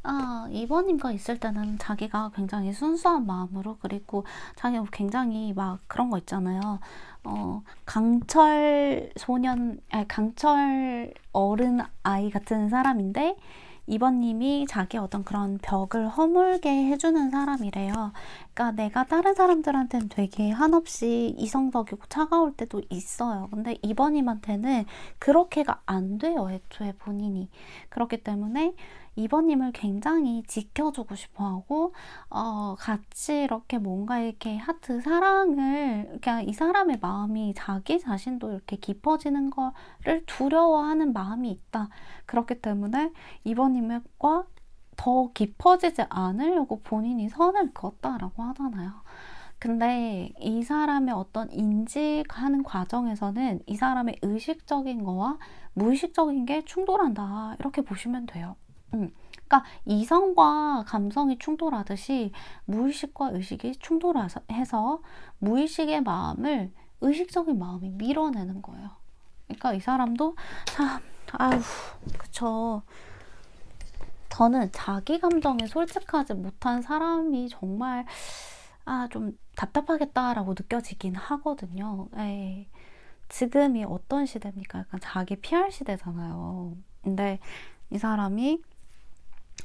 2번님과 있을 때는 자기가 굉장히 순수한 마음으로, 그리고 자기가 굉장히 막 그런 거 있잖아요. 강철 어른 아이 같은 사람인데, 2번님이 자기의 어떤 그런 벽을 허물게 해주는 사람이래요. 그러니까 내가 다른 사람들한테는 되게 한없이 이성적이고 차가울 때도 있어요. 근데 2번님한테는 그렇게가 안 돼요, 애초에 본인이. 그렇기 때문에 2번님을 굉장히 지켜주고 싶어 하고, 같이 이렇게 뭔가 이렇게 하트 사랑을, 그냥 이 사람의 마음이 자기 자신도 이렇게 깊어지는 거를 두려워하는 마음이 있다. 그렇기 때문에 2번님과 더 깊어지지 않으려고 본인이 선을 그었다라고 하잖아요. 근데 이 사람의 어떤 인지하는 과정에서는 이 사람의 의식적인 거와 무의식적인 게 충돌한다, 이렇게 보시면 돼요. 그러니까 이성과 감성이 충돌하듯이 무의식과 의식이 충돌해서 무의식의 마음을 의식적인 마음이 밀어내는 거예요. 그러니까 이 사람도 참, 그쵸. 저는 자기 감정에 솔직하지 못한 사람이 정말 좀 답답하겠다라고 느껴지긴 하거든요. 에이, 지금이 어떤 시대입니까? 약간 자기 PR 시대잖아요. 근데 이 사람이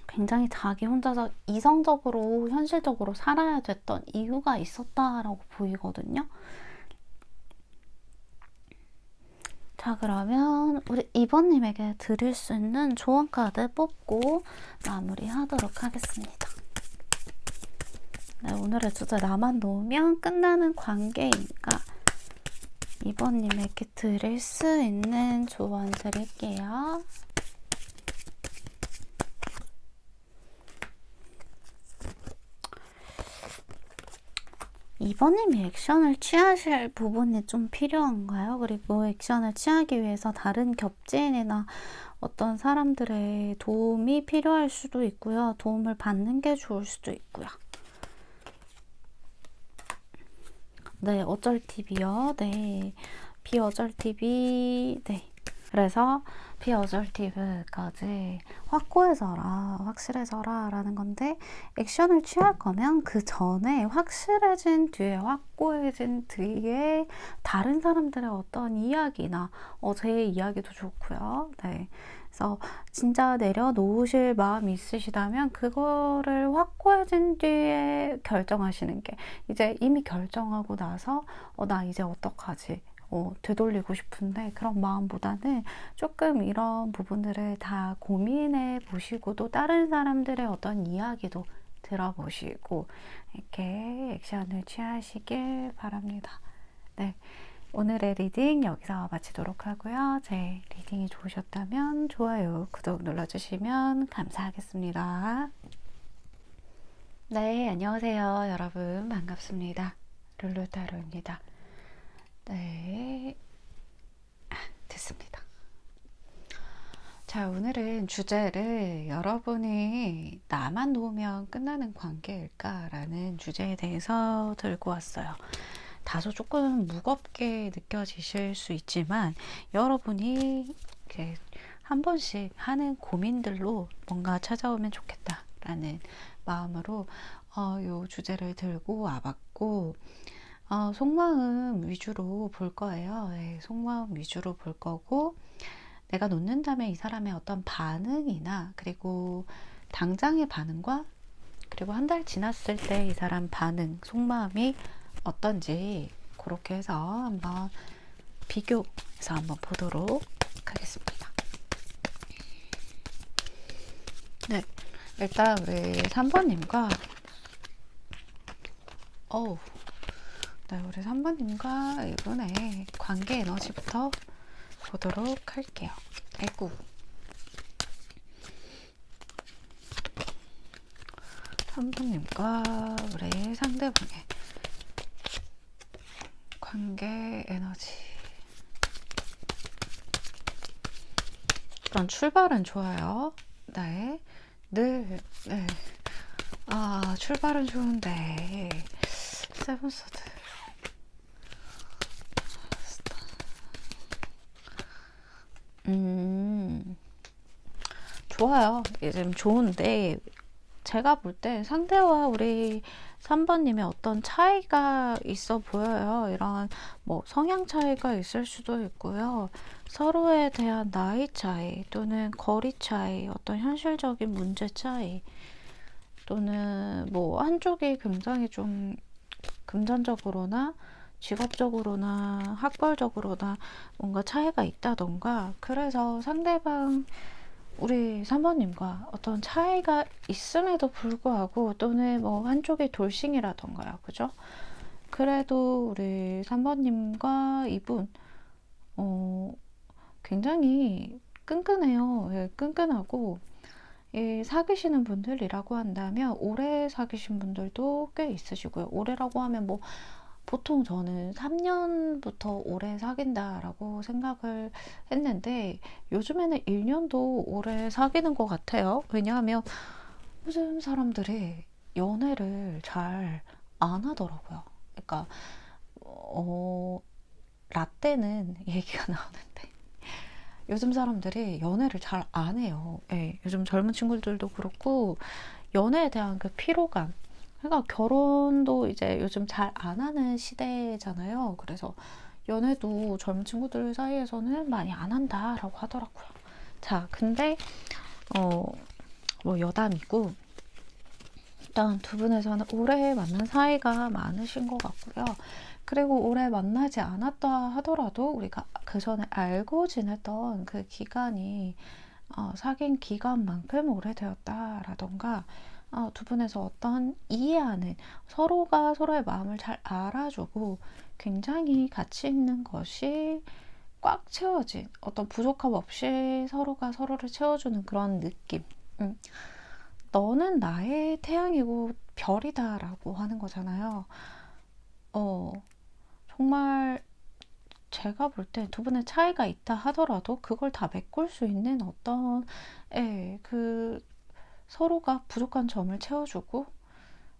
굉장히 자기 혼자서 이성적으로 현실적으로 살아야 됐던 이유가 있었다라고 보이거든요. 자, 그러면 우리 2번님에게 드릴 수 있는 조언 카드 뽑고 마무리하도록 하겠습니다. 네, 오늘의 주제 나만 놓으면 끝나는 관계이니까 2번님에게 드릴 수 있는 조언 드릴게요. 2번님이 액션을 취하실 부분이 좀 필요한가요? 그리고 액션을 취하기 위해서 다른 겹지인이나 어떤 사람들의 도움이 필요할 수도 있고요. 도움을 받는 게 좋을 수도 있고요. 네, 어쩔 팁이요. 네, 비어쩔 팁이, 네. 그래서 비어절티브까지 확고해져라, 확실해져라 라는 건데, 액션을 취할 거면 그 전에 확실해진 뒤에, 확고해진 뒤에 다른 사람들의 어떤 이야기나 제 이야기도 좋고요. 네. 그래서 진짜 내려놓으실 마음이 있으시다면 그거를 확고해진 뒤에 결정하시는 게, 이제 이미 결정하고 나서 나 이제 어떡하지? 되돌리고 싶은데 그런 마음보다는 조금 이런 부분들을 다 고민해 보시고 또 다른 사람들의 어떤 이야기도 들어보시고 이렇게 액션을 취하시길 바랍니다. 네. 오늘의 리딩 여기서 마치도록 하고요. 제 리딩이 좋으셨다면 좋아요, 구독 눌러주시면 감사하겠습니다. 네, 안녕하세요. 여러분 반갑습니다. 룰루타로입니다. 네, 됐습니다. 자, 오늘은 주제를 여러분이 나만 놓으면 끝나는 관계일까라는 주제에 대해서 들고 왔어요. 다소 조금 무겁게 느껴지실 수 있지만 여러분이 이렇게 한 번씩 하는 고민들로 뭔가 찾아오면 좋겠다라는 마음으로 이 주제를 들고 와봤고 속마음 위주로 볼 거예요. 네, 속마음 위주로 볼 거고 내가 놓는다면 이 사람의 어떤 반응이나 그리고 당장의 반응과 그리고 한 달 지났을 때 이 사람 반응, 속마음이 어떤지 그렇게 해서 한번 비교해서 한번 보도록 하겠습니다. 네, 일단 우리 3번님과 네, 우리 3번님과 이분의 관계 에너지부터 보도록 할게요. 아이고. 3번님과 우리 상대방의 관계 에너지. 일단 출발은 좋아요. 네. 네. 출발은 좋은데. 세븐소드. 좋아요. 지금 좋은데 제가 볼 때 상대와 우리 3번님의 어떤 차이가 있어 보여요. 이런 뭐 성향 차이가 있을 수도 있고요. 서로에 대한 나이 차이 또는 거리 차이, 어떤 현실적인 문제 차이 또는 뭐 한쪽이 굉장히 좀 금전적으로나 직업적으로나 학벌적으로나 뭔가 차이가 있다던가 그래서 상대방 우리 3번님과 어떤 차이가 있음에도 불구하고 또는 뭐 한쪽이 돌싱이라던가요. 그죠? 그래도 우리 3번님과 이분 굉장히 끈끈해요. 예, 끈끈하고 사귀시는 분들이라고 한다면 오래 사귀신 분들도 꽤 있으시고요. 오래라고 하면 뭐 보통 저는 3년부터 오래 사귄다라고 생각을 했는데 요즘에는 1년도 오래 사귀는 것 같아요. 왜냐하면 요즘 사람들이 연애를 잘 안 하더라고요. 그러니까 라떼는 얘기가 나오는데 요즘 사람들이 연애를 잘 안 해요. 예, 요즘 젊은 친구들도 그렇고 연애에 대한 그 피로감 그러니까 결혼도 이제 요즘 잘 안 하는 시대잖아요. 그래서 연애도 젊은 친구들 사이에서는 많이 안 한다라고 하더라고요. 자, 근데 뭐 여담이고 일단 두 분에서는 오래 만난 사이가 많으신 것 같고요. 그리고 오래 만나지 않았다 하더라도 우리가 그 전에 알고 지냈던 그 기간이 사귄 기간만큼 오래되었다라던가 두 분에서 어떤 이해하는 서로가 서로의 마음을 잘 알아주고 굉장히 가치 있는 것이 꽉 채워진 어떤 부족함 없이 서로가 서로를 채워주는 그런 느낌. 너는 나의 태양이고 별이다 라고 하는 거잖아요. 정말 제가 볼 때 두 분의 차이가 있다 하더라도 그걸 다 메꿀 수 있는 어떤 그 서로가 부족한 점을 채워주고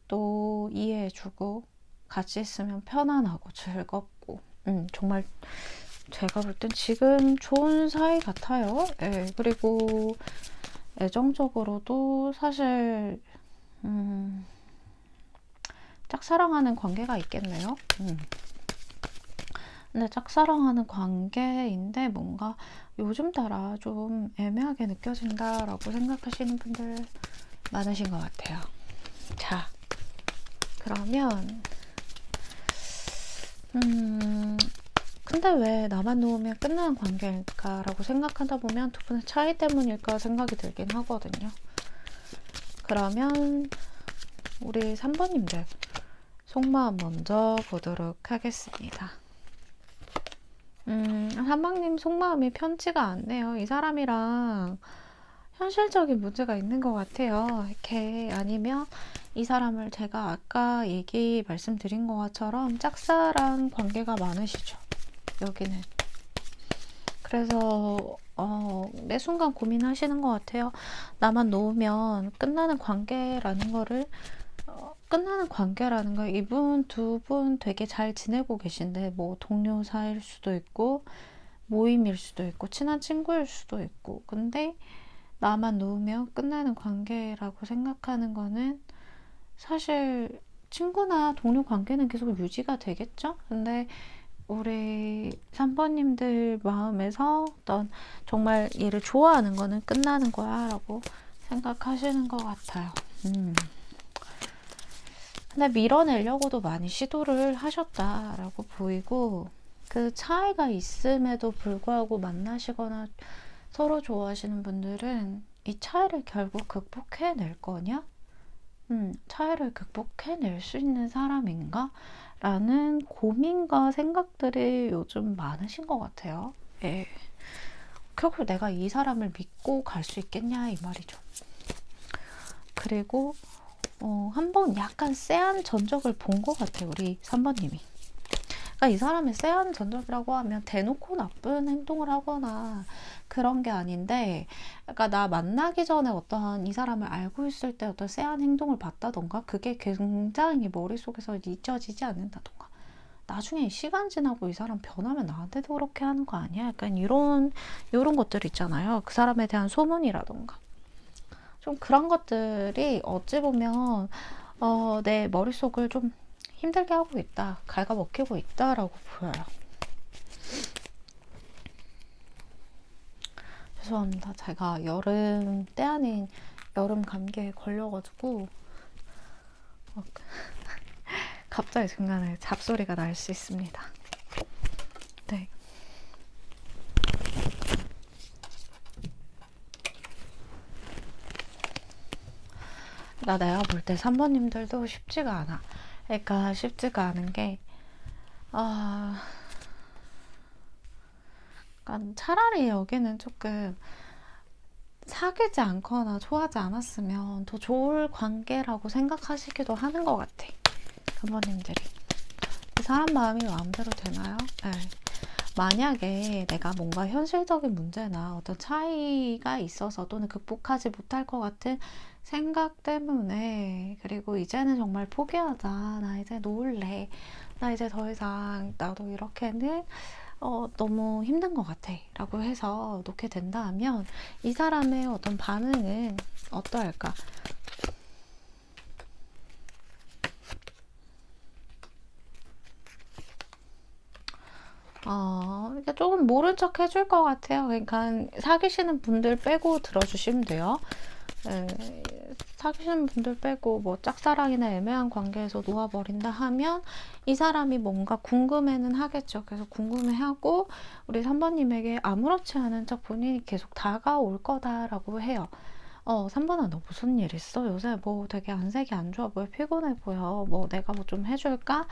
또 이해해주고 같이 있으면 편안하고 즐겁고 정말 제가 볼 땐 지금 좋은 사이 같아요. 그리고 애정적으로도 사실 짝사랑하는 관계가 있겠네요. 근데 짝사랑하는 관계인데 뭔가 요즘 따라 좀 애매하게 느껴진다라고 생각하시는 분들 많으신 것 같아요. 자, 그러면 근데 왜 나만 놓으면 끝나는 관계일까라고 생각하다 보면 두 분의 차이 때문일까 생각이 들긴 하거든요. 그러면 우리 3번님들 속마음 먼저 보도록 하겠습니다. 3번님 속마음이 편치가 않네요. 이 사람이랑 현실적인 문제가 있는 것 같아요. 이렇게 아니면 이 사람을 제가 아까 말씀드린 것처럼 짝사랑 관계가 많으시죠. 여기는. 그래서 매 순간 고민하시는 것 같아요. 나만 놓으면 끝나는 관계라는 거 이분 두 분 되게 잘 지내고 계신데 뭐 동료 사이일 수도 있고 모임일 수도 있고 친한 친구일 수도 있고 근데 나만 놓으면 끝나는 관계라고 생각하는 거는 사실 친구나 동료 관계는 계속 유지가 되겠죠? 근데 우리 3번님들 마음에서 어떤 정말 얘를 좋아하는 거는 끝나는 거야 라고 생각하시는 것 같아요. 근데 밀어내려고도 많이 시도를 하셨다라고 보이고 그 차이가 있음에도 불구하고 만나시거나 서로 좋아하시는 분들은 이 차이를 결국 극복해낼 거냐? 차이를 극복해낼 수 있는 사람인가? 라는 고민과 생각들이 요즘 많으신 것 같아요. 예. 결국 내가 이 사람을 믿고 갈 수 있겠냐 이 말이죠. 그리고 한번 약간 쎄한 전적을 본 것 같아요. 우리 3번님이. 그러니까 이 사람의 쎄한 전적이라고 하면 대놓고 나쁜 행동을 하거나 그런 게 아닌데 그러니까 나 만나기 전에 어떠한 이 사람을 알고 있을 때 어떤 쎄한 행동을 봤다던가 그게 굉장히 머릿속에서 잊혀지지 않는다던가 나중에 시간 지나고 이 사람 변하면 나한테도 그렇게 하는 거 아니야? 약간 이런 것들 있잖아요. 그 사람에 대한 소문이라던가 좀 그런 것들이 어찌 보면 내 머릿속을 좀 힘들게 하고 있다, 갉아먹히고 있다라고 보여요. 죄송합니다. 제가 여름 때 아닌 여름 감기에 걸려가지고 갑자기 중간에 잡소리가 날 수 있습니다. 네. 내가 볼 때 3번님들도 쉽지가 않아. 그러니까 쉽지가 않은 게 그러니까 차라리 여기는 조금 사귀지 않거나 좋아하지 않았으면 더 좋을 관계라고 생각하시기도 하는 것 같아. 3번님들이. 사람 마음이 마음대로 되나요? 네. 만약에 내가 뭔가 현실적인 문제나 어떤 차이가 있어서 또는 극복하지 못할 것 같은 생각 때문에 그리고 이제는 정말 포기하자. 나 이제 놓을래. 나 이제 더 이상 나도 이렇게는 너무 힘든 것 같아 라고 해서 놓게 된다면 이 사람의 어떤 반응은 어떠할까? 그러니까 조금 모른 척 해줄 것 같아요. 그러니까 사귀시는 분들 빼고 들어주시면 돼요. 사귀시는 분들 빼고 뭐 짝사랑이나 애매한 관계에서 놓아버린다 하면 이 사람이 뭔가 궁금해는 하겠죠. 그래서 궁금해하고 우리 3번님에게 아무렇지 않은 척 본인이 계속 다가올 거다라고 해요. 3번아 너 무슨 일 있어? 요새 뭐 되게 안색이 안 좋아 보여. 피곤해 보여. 뭐 내가 뭐 좀 해줄까?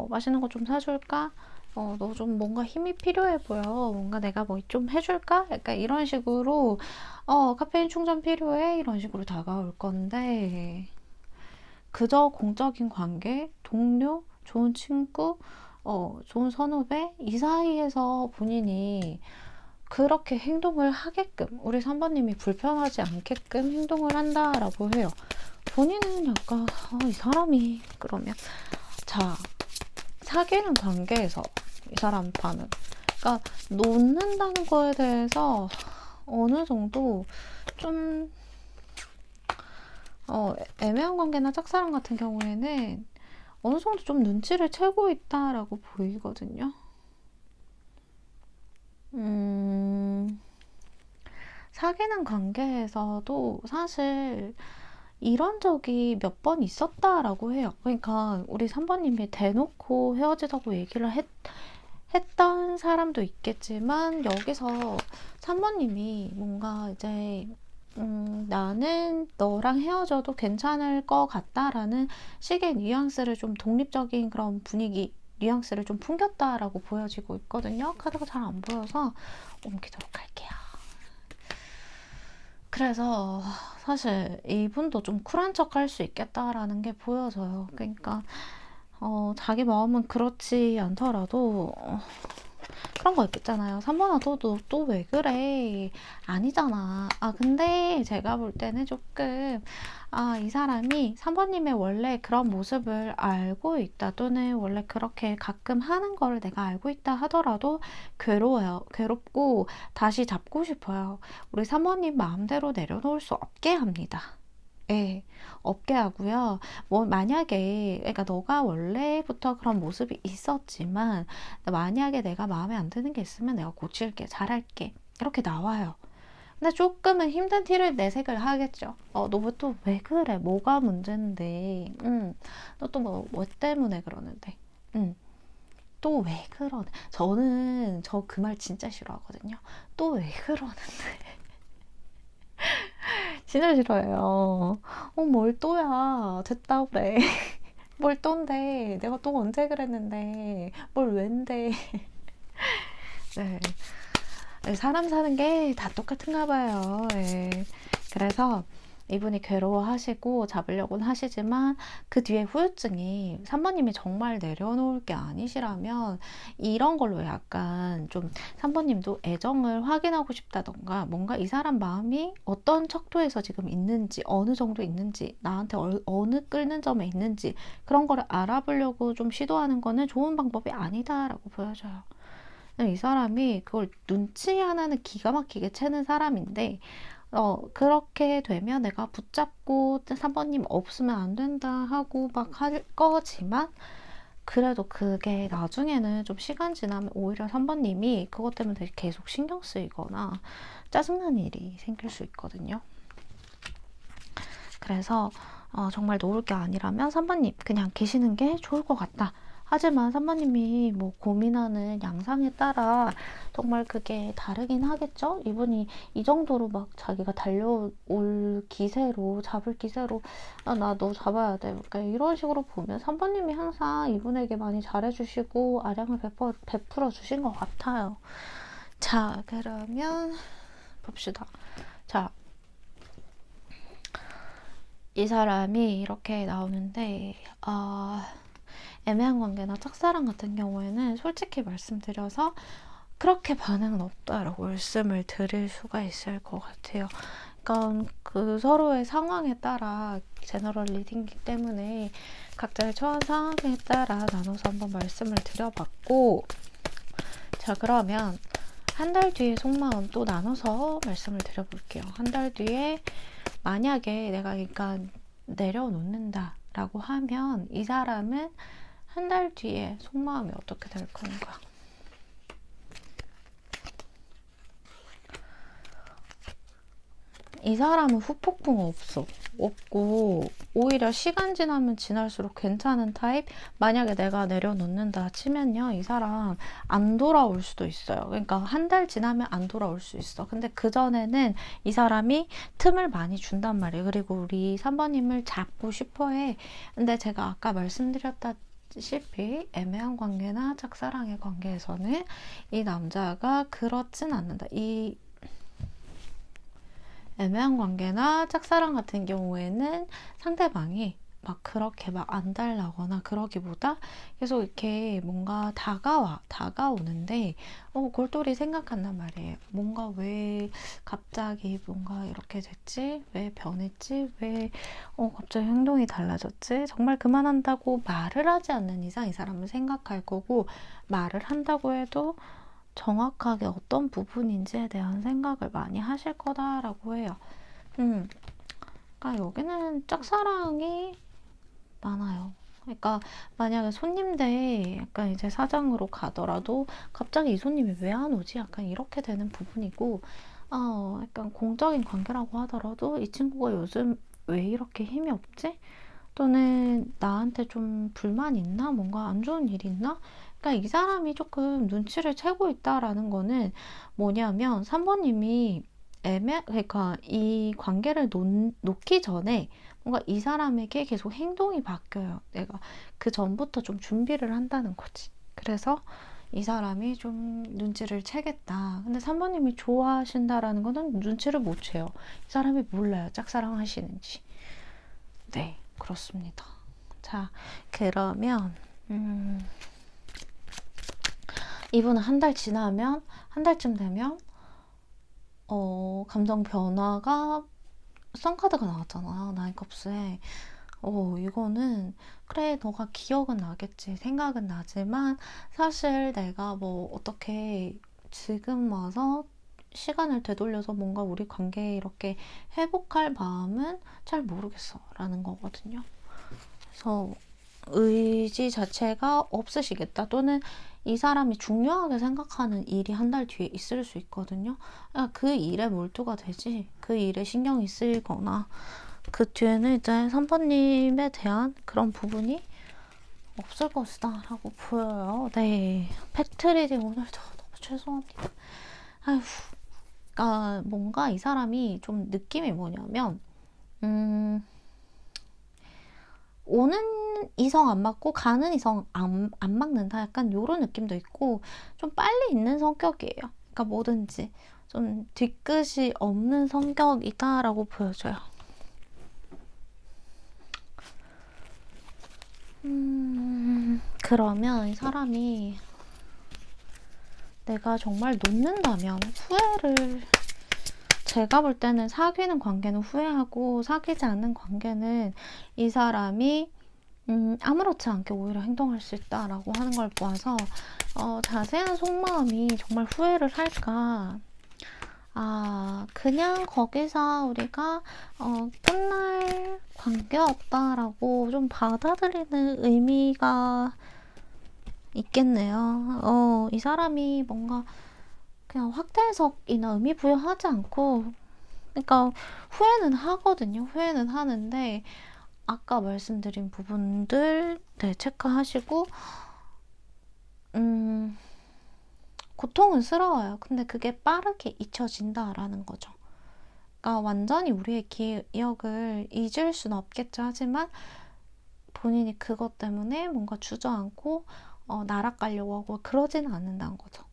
맛있는 거 좀 사줄까? 너 좀 뭔가 힘이 필요해 보여. 뭔가 내가 뭐 좀 해줄까? 약간 이런 식으로, 카페인 충전 필요해? 이런 식으로 다가올 건데, 그저 공적인 관계, 동료, 좋은 친구, 좋은 선후배, 이 사이에서 본인이 그렇게 행동을 하게끔, 우리 3번님이 불편하지 않게끔 행동을 한다라고 해요. 본인은 약간, 이 사람이, 그러면. 자, 사귀는 관계에서 이 사람 반응. 그러니까 놓는다는 거에 대해서 어느 정도 좀 애매한 관계나 짝사랑 같은 경우에는 어느 정도 좀 눈치를 채고 있다라고 보이거든요. 사귀는 관계에서도 사실 이런 적이 몇 번 있었다라고 해요. 그러니까 우리 3번님이 대놓고 헤어지자고 얘기를 했던 사람도 있겠지만 여기서 3번님이 뭔가 이제 나는 너랑 헤어져도 괜찮을 것 같다라는 식의 뉘앙스를 좀 독립적인 그런 분위기 뉘앙스를 좀 풍겼다라고 보여지고 있거든요. 카드가 잘 안 보여서 옮기도록 할게요. 그래서 사실 이분도 좀 쿨한 척 할 수 있겠다라는 게 보여져요. 그러니까 자기 마음은 그렇지 않더라도 그런 거 있겠잖아요. 3번아 또 왜 그래? 아니잖아. 근데 제가 볼 때는 조금 이 사람이 3번님의 원래 그런 모습을 알고 있다 또는 원래 그렇게 가끔 하는 거를 내가 알고 있다 하더라도 괴로워요. 괴롭고 다시 잡고 싶어요. 우리 3번님 마음대로 내려놓을 수 없게 합니다. 예, 없게 하고요. 뭐 만약에 그러니까 너가 원래부터 그런 모습이 있었지만 만약에 내가 마음에 안 드는 게 있으면 내가 고칠게, 잘할게 이렇게 나와요. 근데 조금은 힘든 티를 내색을 하겠죠. 너 또 왜 그래? 뭐가 문제인데? 너 또 뭐 때문에 그러는데? 또 왜 그러네? 저는 그 말 진짜 싫어하거든요. 또 왜 그러는데? 진짜 싫어해요. 뭘 또야. 됐다 그래. 뭘 떤데. 내가 또 언제 그랬는데. 뭘 왠데. 네. 사람 사는 게 다 똑같은가 봐요. 네. 그래서 이분이 괴로워하시고 잡으려고는 하시지만 그 뒤에 후유증이 3번님이 정말 내려놓을 게 아니시라면 이런 걸로 약간 좀 3번님도 애정을 확인하고 싶다던가 뭔가 이 사람 마음이 어떤 척도에서 지금 있는지 어느 정도 있는지 나한테 어느 끓는 점에 있는지 그런 거를 알아보려고 좀 시도하는 거는 좋은 방법이 아니다라고 보여져요. 이 사람이 그걸 눈치 하나는 기가 막히게 채는 사람인데 그렇게 되면 내가 붙잡고 3번님 없으면 안 된다 하고 막 할 거지만 그래도 그게 나중에는 좀 시간 지나면 오히려 3번님이 그것 때문에 되게 계속 신경 쓰이거나 짜증나는 일이 생길 수 있거든요. 그래서 정말 놓을 게 아니라면 3번님 그냥 계시는 게 좋을 것 같다. 하지만 3번님이 뭐 고민하는 양상에 따라 정말 그게 다르긴 하겠죠? 이분이 이 정도로 막 자기가 달려올 기세로, 잡을 기세로, 나 너 잡아야 돼. 그러니까 이런 식으로 보면 3번님이 항상 이분에게 많이 잘해주시고 아량을 베풀어 주신 것 같아요. 자, 그러면 봅시다. 자, 이 사람이 이렇게 나오는데, 애매한 관계나 짝사랑 같은 경우에는 솔직히 말씀드려서 그렇게 반응은 없다라고 말씀을 드릴 수가 있을 것 같아요. 그러니까 그 서로의 상황에 따라 제너럴 리딩이기 때문에 각자의 처한 상황에 따라 나눠서 한번 말씀을 드려봤고, 자 그러면 한 달 뒤에 속마음 또 나눠서 말씀을 드려볼게요. 한 달 뒤에 만약에 내가 그러니까 내려놓는다 라고 하면 이 사람은 한 달 뒤에 속마음이 어떻게 될 건가? 이 사람은 후폭풍 없고 오히려 시간 지나면 지날수록 괜찮은 타입. 만약에 내가 내려놓는다 치면요 이 사람 안 돌아올 수도 있어요. 그러니까 한 달 지나면 안 돌아올 수 있어. 근데 그전에는 이 사람이 틈을 많이 준단 말이에요. 그리고 우리 3번님을 잡고 싶어해. 근데 제가 아까 말씀드렸다시피 애매한 관계나 짝사랑의 관계에서는 이 남자가 그렇진 않는다. 이 애매한 관계나 짝사랑 같은 경우에는 상대방이 막 그렇게 막 안 달라거나 그러기보다 계속 이렇게 뭔가 다가오는데 골똘히 생각한단 말이에요. 뭔가 왜 갑자기 뭔가 이렇게 됐지? 왜 변했지? 왜 갑자기 행동이 달라졌지? 정말 그만한다고 말을 하지 않는 이상 이 사람은 생각할 거고, 말을 한다고 해도 정확하게 어떤 부분인지에 대한 생각을 많이 하실 거다라고 해요. 그러니까 여기는 짝사랑이 많아요. 그러니까 만약에 손님들 약간 이제 사장으로 가더라도 갑자기 이 손님이 왜 안 오지? 약간 이렇게 되는 부분이고, 약간 공적인 관계라고 하더라도 이 친구가 요즘 왜 이렇게 힘이 없지? 또는 나한테 좀 불만 있나? 뭔가 안 좋은 일 있나? 그러니까 이 사람이 조금 눈치를 채고 있다라는 거는 뭐냐면 3번님이 그러니까 이 관계를 놓기 전에 뭔가 이 사람에게 계속 행동이 바뀌어요. 내가 그 전부터 좀 준비를 한다는 거지. 그래서 이 사람이 좀 눈치를 채겠다. 근데 3번님이 좋아하신다라는 거는 눈치를 못 채요. 이 사람이 몰라요. 짝사랑 하시는지. 네, 그렇습니다. 자, 그러면 이분은 한 달 지나면, 한 달쯤 되면 감정 변화가 썬카드가 나왔잖아, 나인컵스에. 이거는 그래, 너가 기억은 나겠지, 생각은 나지만 사실 내가 뭐 어떻게 지금 와서 시간을 되돌려서 뭔가 우리 관계 이렇게 회복할 마음은 잘 모르겠어 라는 거거든요. 그래서 의지 자체가 없으시겠다, 또는 이 사람이 중요하게 생각하는 일이 한 달 뒤에 있을 수 있거든요. 그 일에 몰두가 되지, 그 일에 신경이 쓰이거나 그 뒤에는 이제 3번님에 대한 그런 부분이 없을 것이다 라고 보여요. 네, 팩트 리딩 오늘도 너무 죄송합니다. 아휴, 그러니까 뭔가 이 사람이 좀 느낌이 뭐냐면 오는 이성 안 맞고 가는 이성 안 막는다, 약간 요런 느낌도 있고 좀 빨리 있는 성격이에요. 그러니까 뭐든지 좀 뒤끝이 없는 성격이다라고 보여져요. 그러면 이 사람이 내가 정말 놓는다면 후회를, 제가 볼 때는 사귀는 관계는 후회하고 사귀지 않는 관계는 이 사람이 아무렇지 않게 오히려 행동할 수 있다라고 하는 걸 보아서 자세한 속마음이 정말 후회를 할까, 그냥 거기서 우리가 끝날 관계였다라고 좀 받아들이는 의미가 있겠네요. 이 사람이 뭔가 그냥 확대 해석이나 의미 부여하지 않고, 그러니까 후회는 하거든요. 후회는 하는데 아까 말씀드린 부분들 네, 체크하시고 고통은 스러워요. 근데 그게 빠르게 잊혀진다라는 거죠. 그러니까 완전히 우리의 기억을 잊을 수는 없겠죠. 하지만 본인이 그것 때문에 뭔가 주저앉고 날아가려고 하고 그러지는 않는다는 거죠.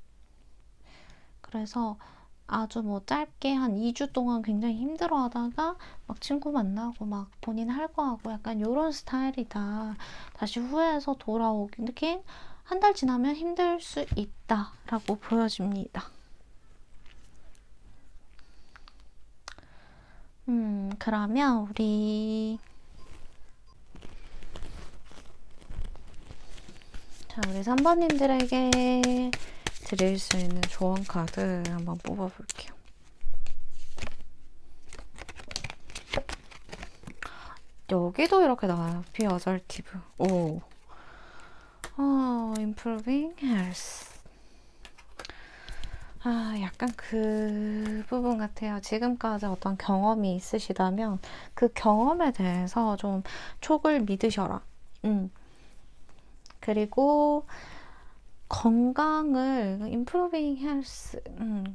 그래서 아주 뭐 짧게 한 2주 동안 굉장히 힘들어 하다가 막 친구 만나고 막 본인 할 거 하고 약간 요런 스타일이다. 다시 후회해서 돌아오긴 한 달 지나면 힘들 수 있다라고 보여집니다. 그러면 우리 자, 우리 3번님들에게 드릴 수 있는 조언 카드 한번 뽑아볼게요. 여기도 이렇게 나와요. Be assertive. 오. Improving health. 약간 그 부분 같아요. 지금까지 어떤 경험이 있으시다면 그 경험에 대해서 좀 촉을 믿으셔라. 그리고 건강을, improving health,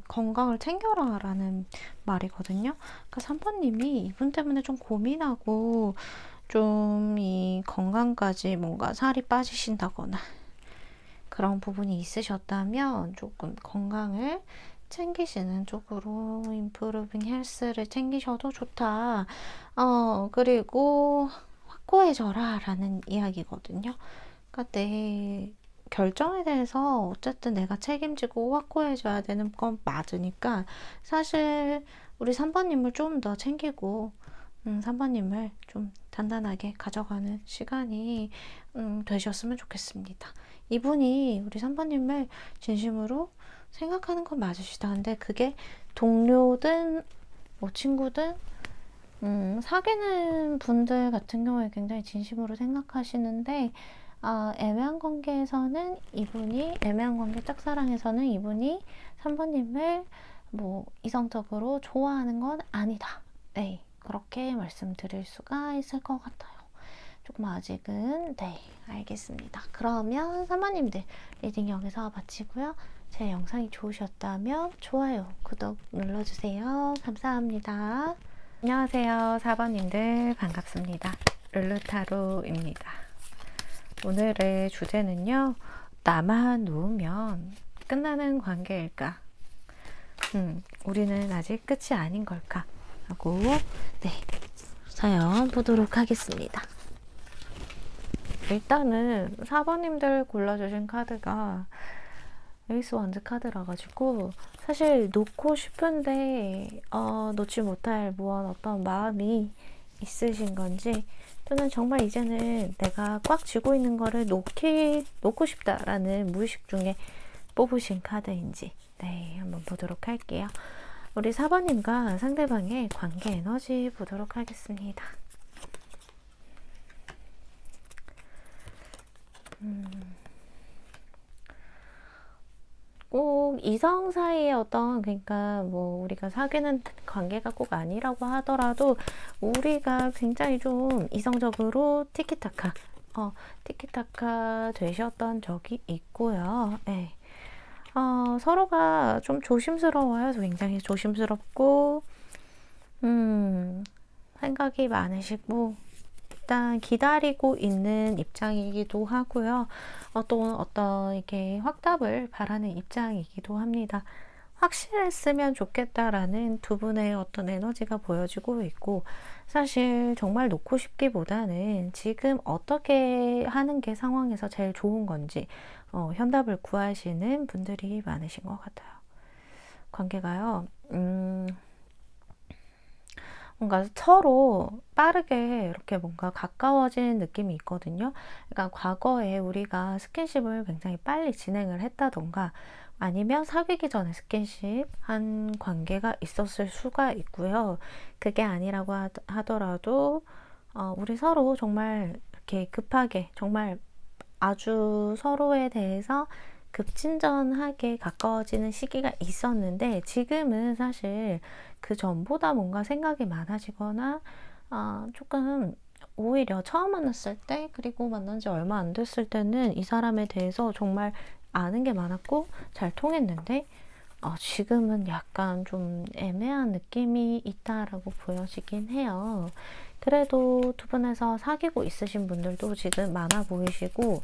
건강을 챙겨라 라는 말이거든요. 그러니까 3번님이 이분 때문에 좀 고민하고 좀 이 건강까지 뭔가 살이 빠지신다거나 그런 부분이 있으셨다면 조금 건강을 챙기시는 쪽으로 improving health를 챙기셔도 좋다. 그리고 확고해져라 라는 이야기거든요. 그러니까 내 결정에 대해서 어쨌든 내가 책임지고 확고해져야 되는 건 맞으니까 사실 우리 3번님을 좀 더 챙기고 3번님을 좀 단단하게 가져가는 시간이 되셨으면 좋겠습니다. 이분이 우리 3번님을 진심으로 생각하는 건 맞으시다. 근데 그게 동료든 뭐 친구든 사귀는 분들 같은 경우에 굉장히 진심으로 생각하시는데 애매한 관계에서는 애매한 관계 짝사랑에서는 이분이 3번님을 뭐 이성적으로 좋아하는 건 아니다. 네, 그렇게 말씀드릴 수가 있을 것 같아요. 조금 아직은. 네, 알겠습니다. 그러면 사모님들 리딩 여기서 마치고요. 제 영상이 좋으셨다면 좋아요, 구독 눌러주세요. 감사합니다. 안녕하세요, 4번님들 반갑습니다. 룰루타로입니다. 오늘의 주제는요, 나만 놓으면 끝나는 관계일까? 우리는 아직 끝이 아닌 걸까? 하고, 네, 사연 보도록 하겠습니다. 일단은 4번님들 골라주신 카드가 에이스 원즈 카드라 가지고 사실 놓고 싶은데 놓지 못할 어떤 마음이 있으신 건지, 또는 정말 이제는 내가 꽉 쥐고 있는 거를 놓고 싶다라는 무의식 중에 뽑으신 카드인지, 네, 한번 보도록 할게요. 우리 4번님과 상대방의 관계 에너지 보도록 하겠습니다. 꼭 이성 사이의 어떤, 그러니까 우리가 사귀는 관계가 꼭 아니라고 하더라도 우리가 굉장히 좀 이성적으로 티키타카 되셨던 적이 있고요. 네. 서로가 좀 조심스러워요. 굉장히 조심스럽고 생각이 많으시고 일단 기다리고 있는 입장이기도 하고요. 또 어떤 이렇게 확답을 바라는 입장이기도 합니다. 확실했으면 좋겠다라는 두 분의 어떤 에너지가 보여지고 있고, 사실 정말 놓고 싶기보다는 지금 어떻게 하는 게 상황에서 제일 좋은 건지 현답을 구하시는 분들이 많으신 것 같아요. 관계가요, 뭔가 서로 빠르게 이렇게 뭔가 가까워진 느낌이 있거든요. 그러니까 과거에 우리가 스킨십을 굉장히 빨리 진행을 했다던가, 아니면 사귀기 전에 스킨십 한 관계가 있었을 수가 있고요. 그게 아니라고 하더라도 우리 서로 정말 이렇게 급하게, 정말 아주 서로에 대해서 급진전하게 가까워지는 시기가 있었는데, 지금은 사실 그 전보다 뭔가 생각이 많아지거나 조금 오히려 처음 만났을 때, 그리고 만난 지 얼마 안 됐을 때는 이 사람에 대해서 정말 아는 게 많았고 잘 통했는데, 지금은 약간 좀 애매한 느낌이 있다라고 보여지긴 해요. 그래도 두 분에서 사귀고 있으신 분들도 지금 많아 보이시고,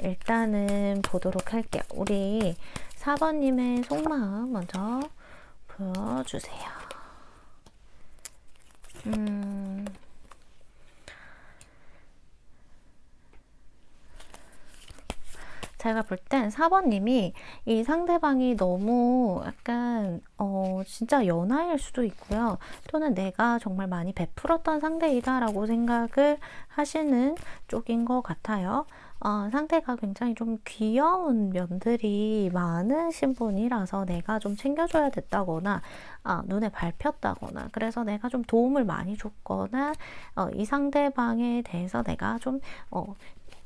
일단은 보도록 할게요. 우리 4번님의 속마음 먼저 보여주세요. 제가 볼 땐 4번님이 이 상대방이 너무 약간 진짜 연하일 수도 있고요. 또는 내가 정말 많이 베풀었던 상대이다 라고 생각을 하시는 쪽인 것 같아요. 상대가 굉장히 좀 귀여운 면들이 많으신 분이라서 내가 좀 챙겨줘야 됐다거나 눈에 밟혔다거나, 그래서 내가 좀 도움을 많이 줬거나 이 상대방에 대해서 내가 좀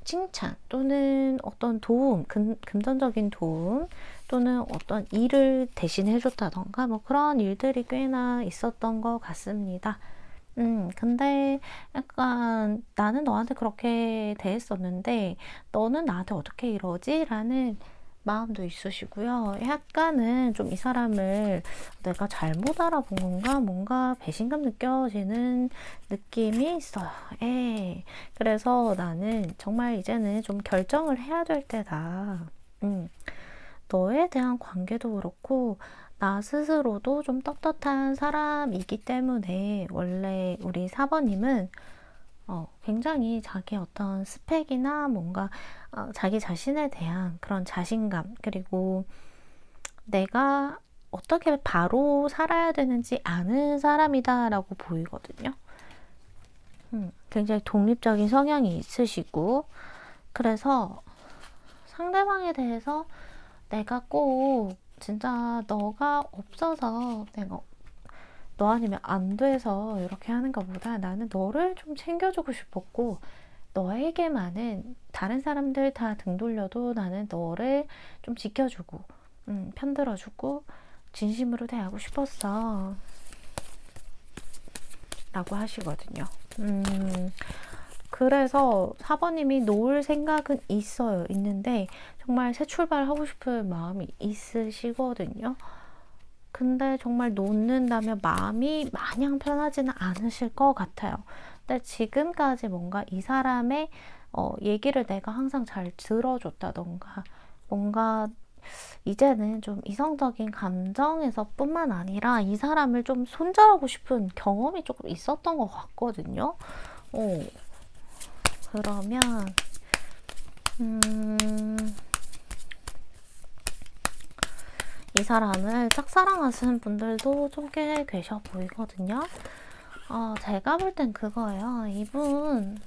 칭찬 또는 어떤 도움, 금전적인 도움, 또는 어떤 일을 대신 해줬다던가 그런 일들이 꽤나 있었던 것 같습니다. 근데 약간 나는 너한테 그렇게 대했었는데 너는 나한테 어떻게 이러지? 라는 마음도 있으시고요. 약간은 좀 이 사람을 내가 잘못 알아본 건가? 뭔가 배신감 느껴지는 느낌이 있어요. 예. 그래서 나는 정말 이제는 좀 결정을 해야 될 때다. 너에 대한 관계도 그렇고 나 스스로도 좀 떳떳한 사람이기 때문에, 원래 우리 4번님은 굉장히 자기 어떤 스펙이나 뭔가 자기 자신에 대한 그런 자신감, 그리고 내가 어떻게 바로 살아야 되는지 아는 사람이다라고 보이거든요. 굉장히 독립적인 성향이 있으시고, 그래서 상대방에 대해서 내가 꼭 진짜 너가 없어서 내가 너 아니면 안 돼서 이렇게 하는 것보다 나는 너를 좀 챙겨주고 싶었고, 너에게만은 다른 사람들 다 등 돌려도 나는 너를 좀 지켜주고 편들어주고 진심으로 대하고 싶었어. 라고 하시거든요. 그래서 4번님이 놓을 생각은 있어요. 있는데 정말 새 출발하고 싶은 마음이 있으시거든요. 근데 정말 놓는다면 마음이 마냥 편하지는 않으실 것 같아요. 근데 지금까지 뭔가 이 사람의 얘기를 내가 항상 잘 들어줬다던가 뭔가 이제는 좀 이성적인 감정에서 뿐만 아니라 이 사람을 좀 손절하고 싶은 경험이 조금 있었던 것 같거든요. 그러면 이 사람을 짝사랑하시는 분들도 좀 꽤 계셔 보이거든요. 제가 볼 땐 그거예요. 이분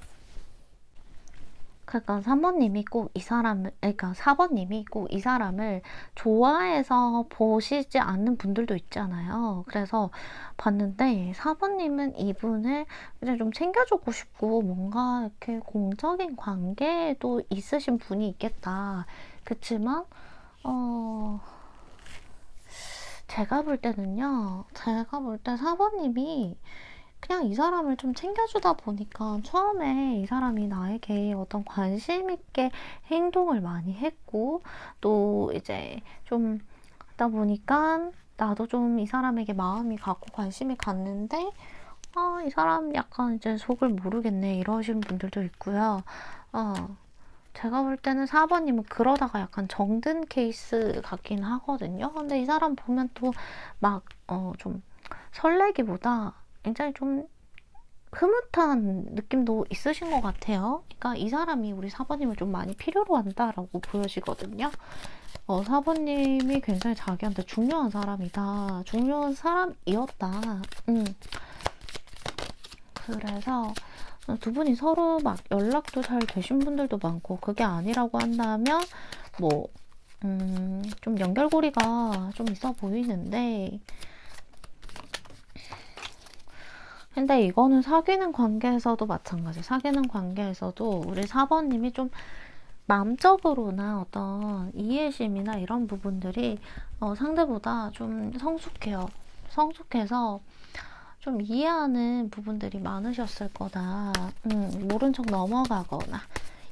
그러니까 3번님이 꼭 이 사람을, 그러니까 4번님이 꼭 이 사람을 좋아해서 보시지 않는 분들도 있잖아요. 그래서 봤는데 4번님은 이분을 이제 좀 챙겨주고 싶고 뭔가 이렇게 공적인 관계도 있으신 분이 있겠다. 그치만 제가 볼 때는요. 제가 볼 때 4번님이 그냥 이 사람을 좀 챙겨주다 보니까 처음에 이 사람이 나에게 어떤 관심 있게 행동을 많이 했고 또 이제 좀 하다 보니까 나도 좀 이 사람에게 마음이 갖고 관심이 갔는데 이 사람 약간 이제 속을 모르겠네 이러신 분들도 있고요. 제가 볼 때는 4번님은 그러다가 약간 정든 케이스 같긴 하거든요. 근데 이 사람 보면 또 막 좀 설레기보다 굉장히 좀 흐뭇한 느낌도 있으신 것 같아요. 그러니까 이 사람이 우리 4번님을 좀 많이 필요로 한다라고 보여지거든요. 4번님이 굉장히 자기한테 중요한 사람이다. 중요한 사람이었다. 그래서 두 분이 서로 막 연락도 잘 되신 분들도 많고 그게 아니라고 한다면 뭐 좀 연결고리가 좀 있어 보이는데 근데 이거는 사귀는 관계에서도 마찬가지. 사귀는 관계에서도 우리 4번님이 좀 마음적으로나 어떤 이해심이나 이런 부분들이 상대보다 좀 성숙해요. 성숙해서 좀 이해하는 부분들이 많으셨을 거다. 모른 척 넘어가거나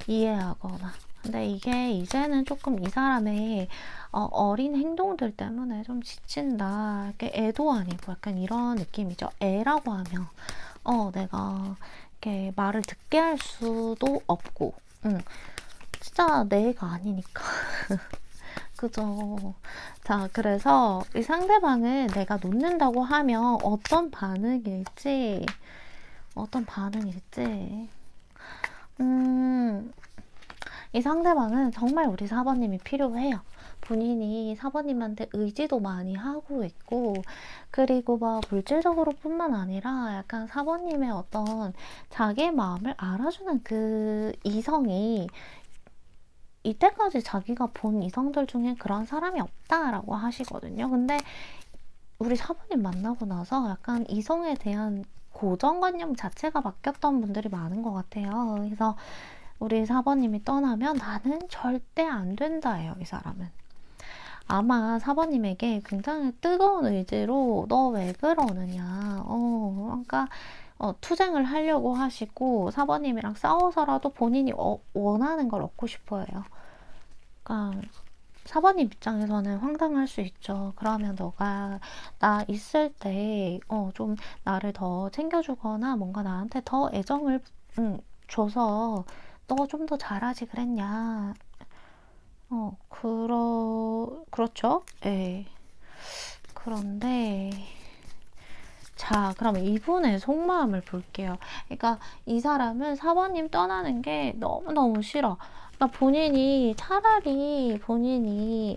이해하거나. 근데 이게 이제는 조금 이 사람의 어린 행동들 때문에 좀 지친다. 이렇게 애도 아니고 약간 이런 느낌이죠. 애라고 하면 내가 이렇게 말을 듣게 할 수도 없고 진짜 내 애가 아니니까. 그죠. 자, 그래서 이 상대방을 내가 놓는다고 하면 어떤 반응일지, 이 상대방은 정말 우리 4번님이 필요해요. 본인이 4번님한테 의지도 많이 하고 있고, 그리고 막 물질적으로 뿐만 아니라 약간 4번님의 어떤 자기의 마음을 알아주는 그 이성이 이때까지 자기가 본 이성들 중에 그런 사람이 없다라고 하시거든요. 근데 우리 4번님 만나고 나서 약간 이성에 대한 고정관념 자체가 바뀌었던 분들이 많은 것 같아요. 그래서 우리 4번님이 떠나면 나는 절대 안 된다예요, 이 사람은. 아마 4번님에게 굉장히 뜨거운 의지로 너 왜 그러느냐. 그러니까 투쟁을 하려고 하시고 4번님이랑 싸워서라도 본인이 원하는 걸 얻고 싶어요. 그러니까 4번님 입장에서는 황당할 수 있죠. 그러면 너가 나 있을 때 좀 나를 더 챙겨주거나 뭔가 나한테 더 애정을 줘서 너 좀 더 잘하지 그랬냐. 그렇죠. 예. 그런데 자, 그럼 이분의 속마음을 볼게요. 그러니까 이 사람은 4번님 떠나는 게 너무너무 싫어. 그러니까 차라리 본인이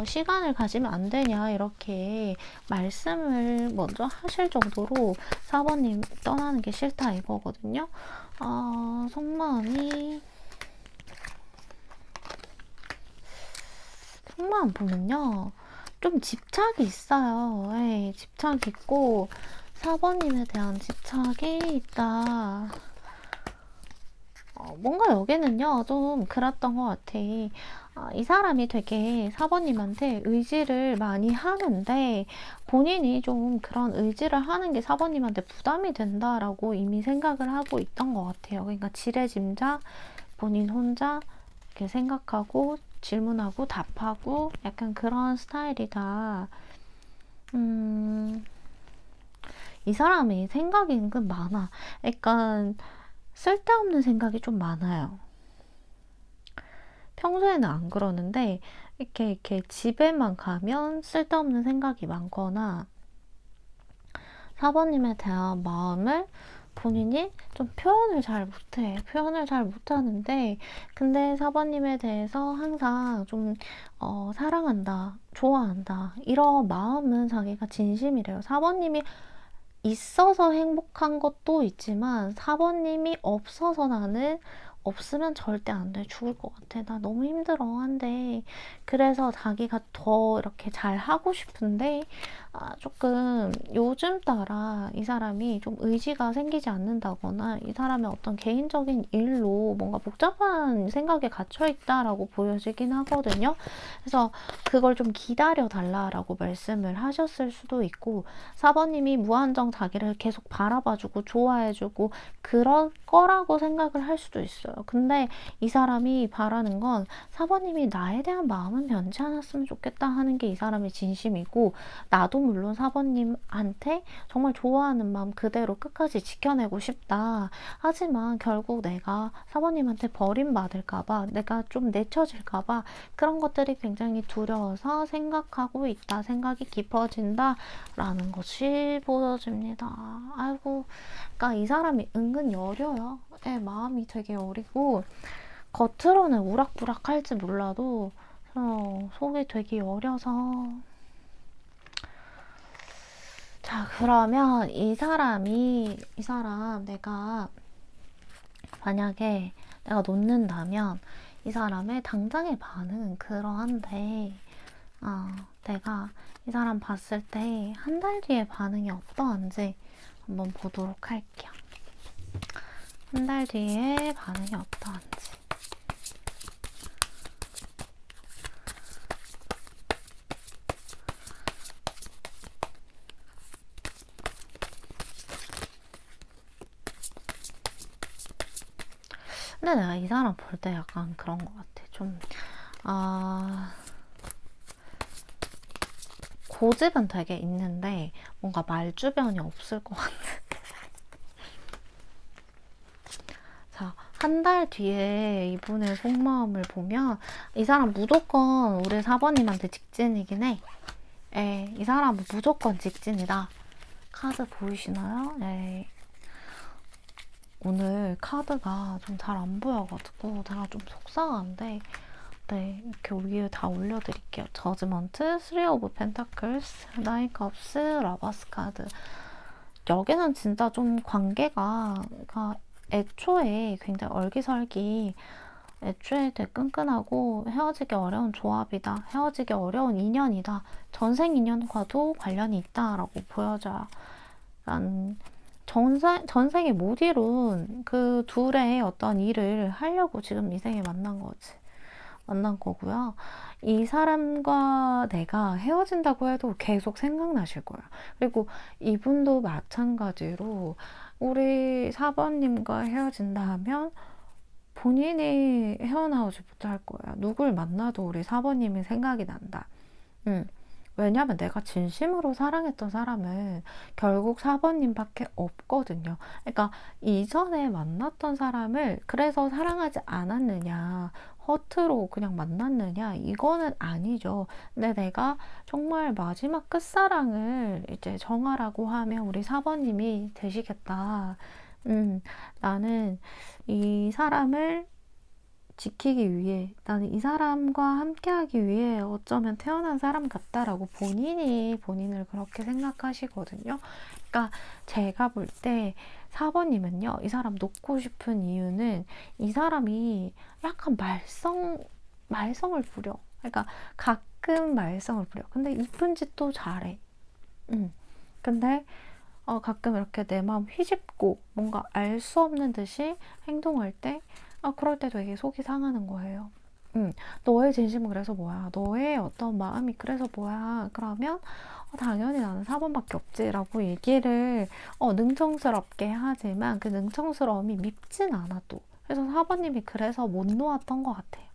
시간을 가지면 안 되냐 이렇게 말씀을 먼저 하실 정도로 4번님 떠나는 게 싫다 이거거든요. 속마음 보면요. 좀 집착이 있어요. 예, 집착이 있고 4번님에 대한 집착이 있다. 뭔가 여기는요, 좀 그랬던 것 같아. 이 사람이 되게 4번님한테 의지를 많이 하는데 본인이 좀 그런 의지를 하는 게 4번님한테 부담이 된다라고 이미 생각을 하고 있던 것 같아요. 그러니까 지레짐작 본인 혼자 이렇게 생각하고 질문하고 답하고 약간 그런 스타일이다. 이 사람이 생각이 은근 많아. 약간 쓸데없는 생각이 좀 많아요. 평소에는 안 그러는데 이렇게 집에만 가면 쓸데없는 생각이 많거나 4번님에 대한 마음을 본인이 좀 표현을 잘 못해. 표현을 잘 못하는데 근데 4번님에 대해서 항상 좀 사랑한다, 좋아한다 이런 마음은 자기가 진심이래요. 4번님이 있어서 행복한 것도 있지만 4번님이 없어서 나는 없으면 절대 안 돼. 죽을 것 같아. 나 너무 힘들어 한데 그래서 자기가 더 이렇게 잘 하고 싶은데 조금 요즘 따라 이 사람이 좀 의지가 생기지 않는다거나 이 사람의 어떤 개인적인 일로 뭔가 복잡한 생각에 갇혀 있다라고 보여지긴 하거든요. 그래서 그걸 좀 기다려 달라라고 말씀을 하셨을 수도 있고 4번님이 무한정 자기를 계속 바라봐주고 좋아해주고 그럴 거라고 생각을 할 수도 있어요. 근데 이 사람이 바라는 건 4번님이 나에 대한 마음은 변치 않았으면 좋겠다 하는 게 이 사람의 진심이고 나도 물론 4번님한테 정말 좋아하는 마음 그대로 끝까지 지켜내고 싶다. 하지만 결국 내가 4번님한테 버림받을까봐 내가 좀 내쳐질까봐 그런 것들이 굉장히 두려워서 생각하고 있다. 생각이 깊어진다. 라는 것이 보여집니다. 아이고, 그러니까 이 사람이 은근 여려요. 마음이 되게 여리고 겉으로는 우락부락할지 몰라도 속이 되게 여려서 자 그러면 이 사람 내가 만약에 내가 놓는다면 이 사람의 당장의 반응은 그러한데 내가 이 사람 봤을 때 한 달 뒤에 반응이 어떠한지 한번 보도록 할게요. 한 달 뒤에 반응이 어떠한지. 근데 내가 이 사람 볼 때 약간 그런 것 같아. 좀, 고집은 되게 있는데 뭔가 말주변이 없을 것 같아. 자, 한 달 뒤에 이분의 속마음을 보면 이 사람 무조건 우리 4번님한테 직진이긴 해. 이 사람은 무조건 직진이다. 카드 보이시나요? 오늘 카드가 좀 잘 안 보여가지고 제가 좀 속상한데 이렇게 위에 다 올려드릴게요. 저지먼트, 3 오브 펜타클스, 9 컵스, 러버스 카드. 여기는 진짜 좀 관계가 애초에 굉장히 얼기설기 애초에 되게 끈끈하고 헤어지기 어려운 조합이다. 헤어지기 어려운 인연이다. 전생 인연과도 관련이 있다라고 보여져요. 전생에 못 이룬 그 둘의 어떤 일을 하려고 지금 이 생에 만난 거고요. 이 사람과 내가 헤어진다고 해도 계속 생각나실 거예요. 그리고 이분도 마찬가지로 우리 4번님과 헤어진다 하면 본인이 헤어나오지 못할 거예요. 누굴 만나도 우리 4번님이 생각이 난다. 왜냐면 내가 진심으로 사랑했던 사람은 결국 4번님밖에 없거든요. 그러니까 이전에 만났던 사람을 그래서 사랑하지 않았느냐, 허투루 그냥 만났느냐, 이거는 아니죠. 근데 내가 정말 마지막 끝사랑을 이제 정하라고 하면 우리 4번님이 되시겠다. 나는 이 사람을 지키기 위해 나는 이 사람과 함께하기 위해 어쩌면 태어난 사람 같다라고 본인이 본인을 그렇게 생각하시거든요. 그러니까 제가 볼 때 4번님은요. 이 사람 놓고 싶은 이유는 이 사람이 약간 말썽을 부려. 그러니까 가끔 말썽을 부려. 근데 이쁜 짓도 잘해. 근데 가끔 이렇게 내 마음 휘집고 뭔가 알 수 없는 듯이 행동할 때 그럴 때 되게 속이 상하는 거예요. 너의 진심은 그래서 뭐야? 너의 어떤 마음이 그래서 뭐야? 그러면 당연히 나는 4번밖에 없지라고 얘기를 능청스럽게 하지만 그 능청스러움이 밉진 않아도. 그래서 4번님이 그래서 못 놓았던 것 같아요.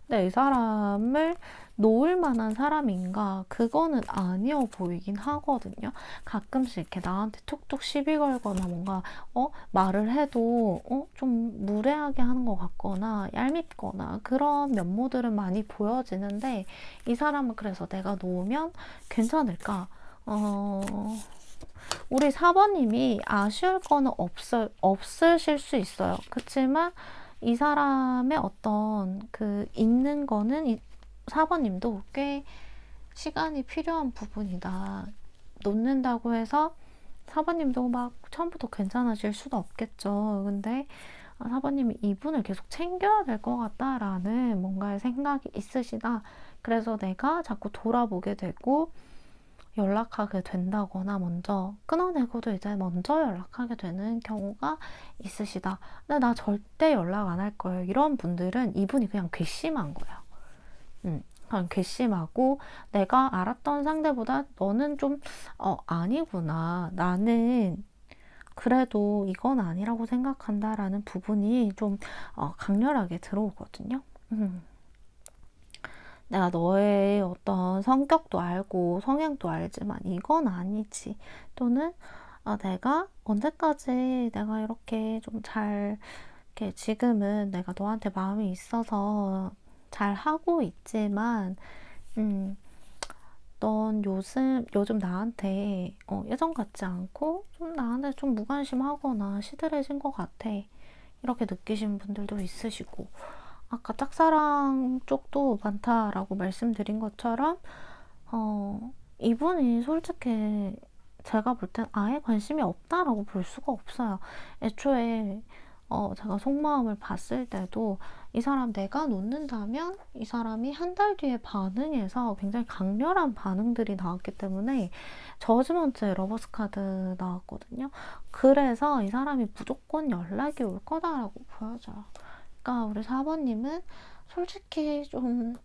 근데 이 사람을 놓을 만한 사람인가? 그거는 아니어 보이긴 하거든요. 가끔씩 이렇게 나한테 툭툭 시비 걸거나 뭔가, 말을 해도, 좀 무례하게 하는 것 같거나, 얄밉거나, 그런 면모들은 많이 보여지는데, 이 사람은 그래서 내가 놓으면 괜찮을까? 우리 4번님이 아쉬울 거는 없으실 수 있어요. 그치만, 이 사람의 어떤 그 있는 거는 4번님도 꽤 시간이 필요한 부분이다. 놓는다고 해서 4번님도 막 처음부터 괜찮아질 수도 없겠죠. 근데 4번님이 이분을 계속 챙겨야 될 것 같다라는 뭔가의 생각이 있으시다. 그래서 내가 자꾸 돌아보게 되고 연락하게 된다거나 먼저 끊어내고도 이제 먼저 연락하게 되는 경우가 있으시다. 근데 나 절대 연락 안 할 거예요. 이런 분들은 이분이 그냥 괘씸한 거예요. 그냥 괘씸하고 내가 알았던 상대보다 너는 좀 아니구나. 나는 그래도 이건 아니라고 생각한다라는 부분이 좀 강렬하게 들어오거든요. 내가 너의 어떤 성격도 알고 성향도 알지만 이건 아니지. 또는 내가 언제까지 내가 이렇게 좀 잘, 이렇게 지금은 내가 너한테 마음이 있어서 잘 하고 있지만, 넌 요즘 나한테 예전 같지 않고 좀 나한테 좀 무관심하거나 시들해진 것 같아. 이렇게 느끼신 분들도 있으시고, 아까 짝사랑 쪽도 많다라고 말씀드린 것처럼, 이분이 솔직히 제가 볼 땐 아예 관심이 없다라고 볼 수가 없어요. 애초에, 제가 속마음을 봤을 때도 이 사람 내가 놓는다면 이 사람이 한 달 뒤에 반응해서 굉장히 강렬한 반응들이 나왔기 때문에 저지먼트 러버스 카드 나왔거든요. 그래서 이 사람이 무조건 연락이 올 거다라고 보여져요. 그러니까 우리 4번님은 솔직히 좀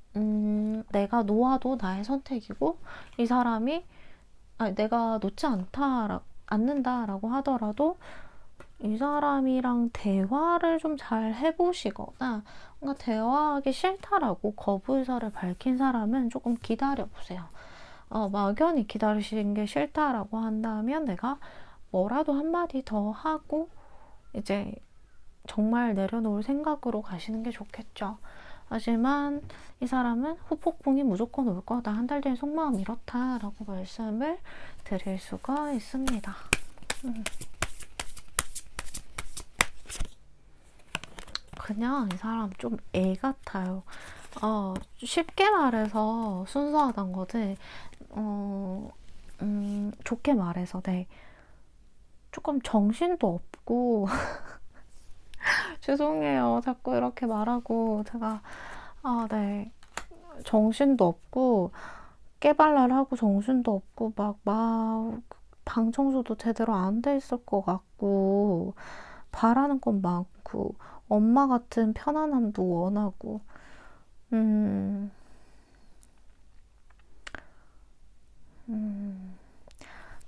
내가 놓아도 나의 선택이고 이 사람이 내가 놓지 않는다라고 하더라도 이 사람이랑 대화를 좀 잘 해보시거나 뭔가 대화하기 싫다라고 거부 의사를 밝힌 사람은 조금 기다려보세요. 막연히 기다리시는 게 싫다라고 한다면 내가 뭐라도 한마디 더 하고 이제 정말 내려놓을 생각으로 가시는 게 좋겠죠. 하지만 이 사람은 후폭풍이 무조건 올 거다. 한 달 뒤에 속마음 이렇다라고 말씀을 드릴 수가 있습니다. 그냥 이 사람 좀 애 같아요. 쉽게 말해서 순수하단 거지. 좋게 말해서 네. 조금 정신도 없고 죄송해요. 자꾸 이렇게 말하고 제가 네. 정신도 없고 깨발랄하고 정신도 없고 막 방 청소도 제대로 안 돼 있을 것 같고 바라는 건 많고 엄마 같은 편안함도 원하고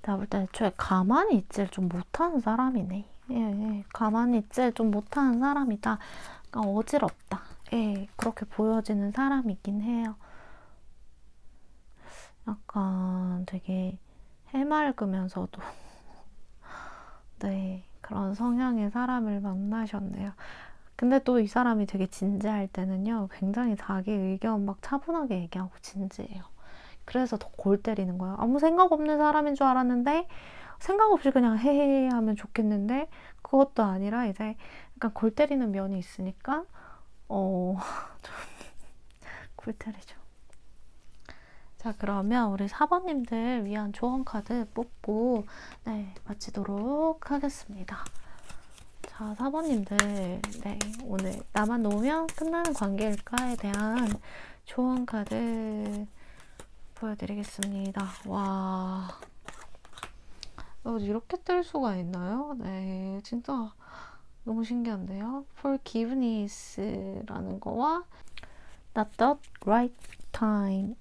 내가 볼 때 애초에 가만히 있질 좀 못하는 사람이네. 예. 가만히 있질 좀 못하는 사람이다. 그러니까 어지럽다. 예, 그렇게 보여지는 사람이긴 해요. 약간 되게 해맑으면서도 네, 그런 성향의 사람을 만나셨네요. 근데 또 이 사람이 되게 진지할 때는요, 굉장히 자기 의견 막 차분하게 얘기하고 진지해요. 그래서 더 골 때리는 거야. 아무 생각 없는 사람인 줄 알았는데, 생각 없이 그냥 헤헤 하면 좋겠는데, 그것도 아니라 이제 약간 골 때리는 면이 있으니까, 골 때리죠. 자, 그러면 우리 4번님들 위한 조언 카드 뽑고, 네, 마치도록 하겠습니다. 자, 4번님들, 네, 오늘 나만 놓으면 끝나는 관계일까에 대한 조언 카드 보여드리겠습니다. 와, 이렇게 뜰 수가 있나요? 네, 진짜 너무 신기한데요. Forgiveness라는 거와 not the right time.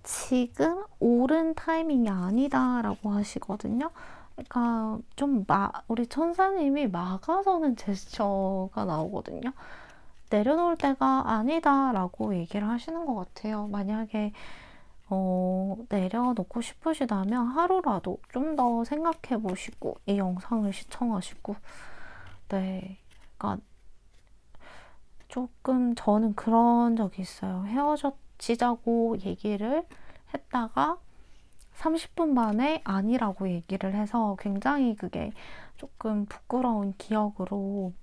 지금 옳은 타이밍이 아니다라고 하시거든요. 그러니까 좀 우리 천사님이 막아서는 제스처가 나오거든요. 내려놓을 때가 아니다라고 얘기를 하시는 것 같아요. 만약에 내려놓고 싶으시다면 하루라도 좀 더 생각해 보시고 이 영상을 시청하시고, 네, 그러니까 조금 저는 그런 적이 있어요. 헤어지자고 얘기를 했다가 30분 만에 아니라고 얘기를 해서 굉장히 그게 조금 부끄러운 기억으로.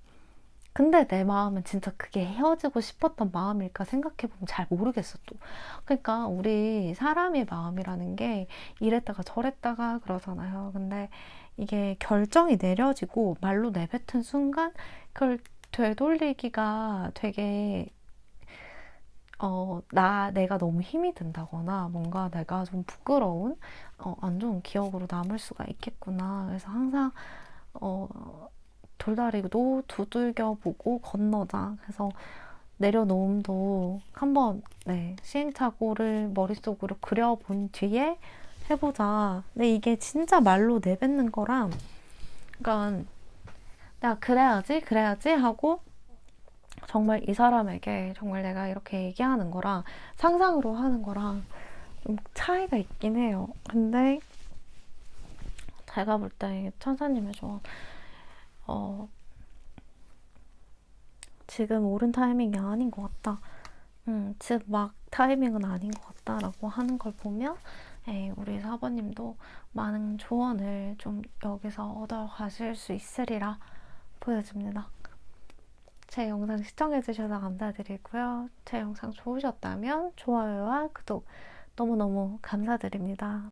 근데 내 마음은 진짜 그게 헤어지고 싶었던 마음일까 생각해보면 잘 모르겠어, 또. 그러니까 우리 사람의 마음이라는 게 이랬다가 저랬다가 그러잖아요. 근데 이게 결정이 내려지고 말로 내뱉은 순간 그걸 되돌리기가 되게 내가 너무 힘이 든다거나 뭔가 내가 좀 부끄러운 안 좋은 기억으로 남을 수가 있겠구나. 그래서 항상 돌다리도 두들겨 보고 건너자. 그래서 내려놓음도 한번, 네, 시행착오를 머릿속으로 그려본 뒤에 해보자. 근데 이게 진짜 말로 내뱉는 거랑, 그러니까 내가 그래야지 하고 정말 이 사람에게 정말 내가 이렇게 얘기하는 거랑 상상으로 하는 거랑 좀 차이가 있긴 해요. 근데 제가 볼 때 천사님의 조언, 지금 옳은 타이밍이 아닌 것 같다. 지금 막 타이밍은 아닌 것 같다라고 하는 걸 보면, 우리 사부님도 많은 조언을 좀 여기서 얻어 가실 수 있으리라 보여집니다. 제 영상 시청해주셔서 감사드리고요. 제 영상 좋으셨다면 좋아요와 구독 너무너무 감사드립니다.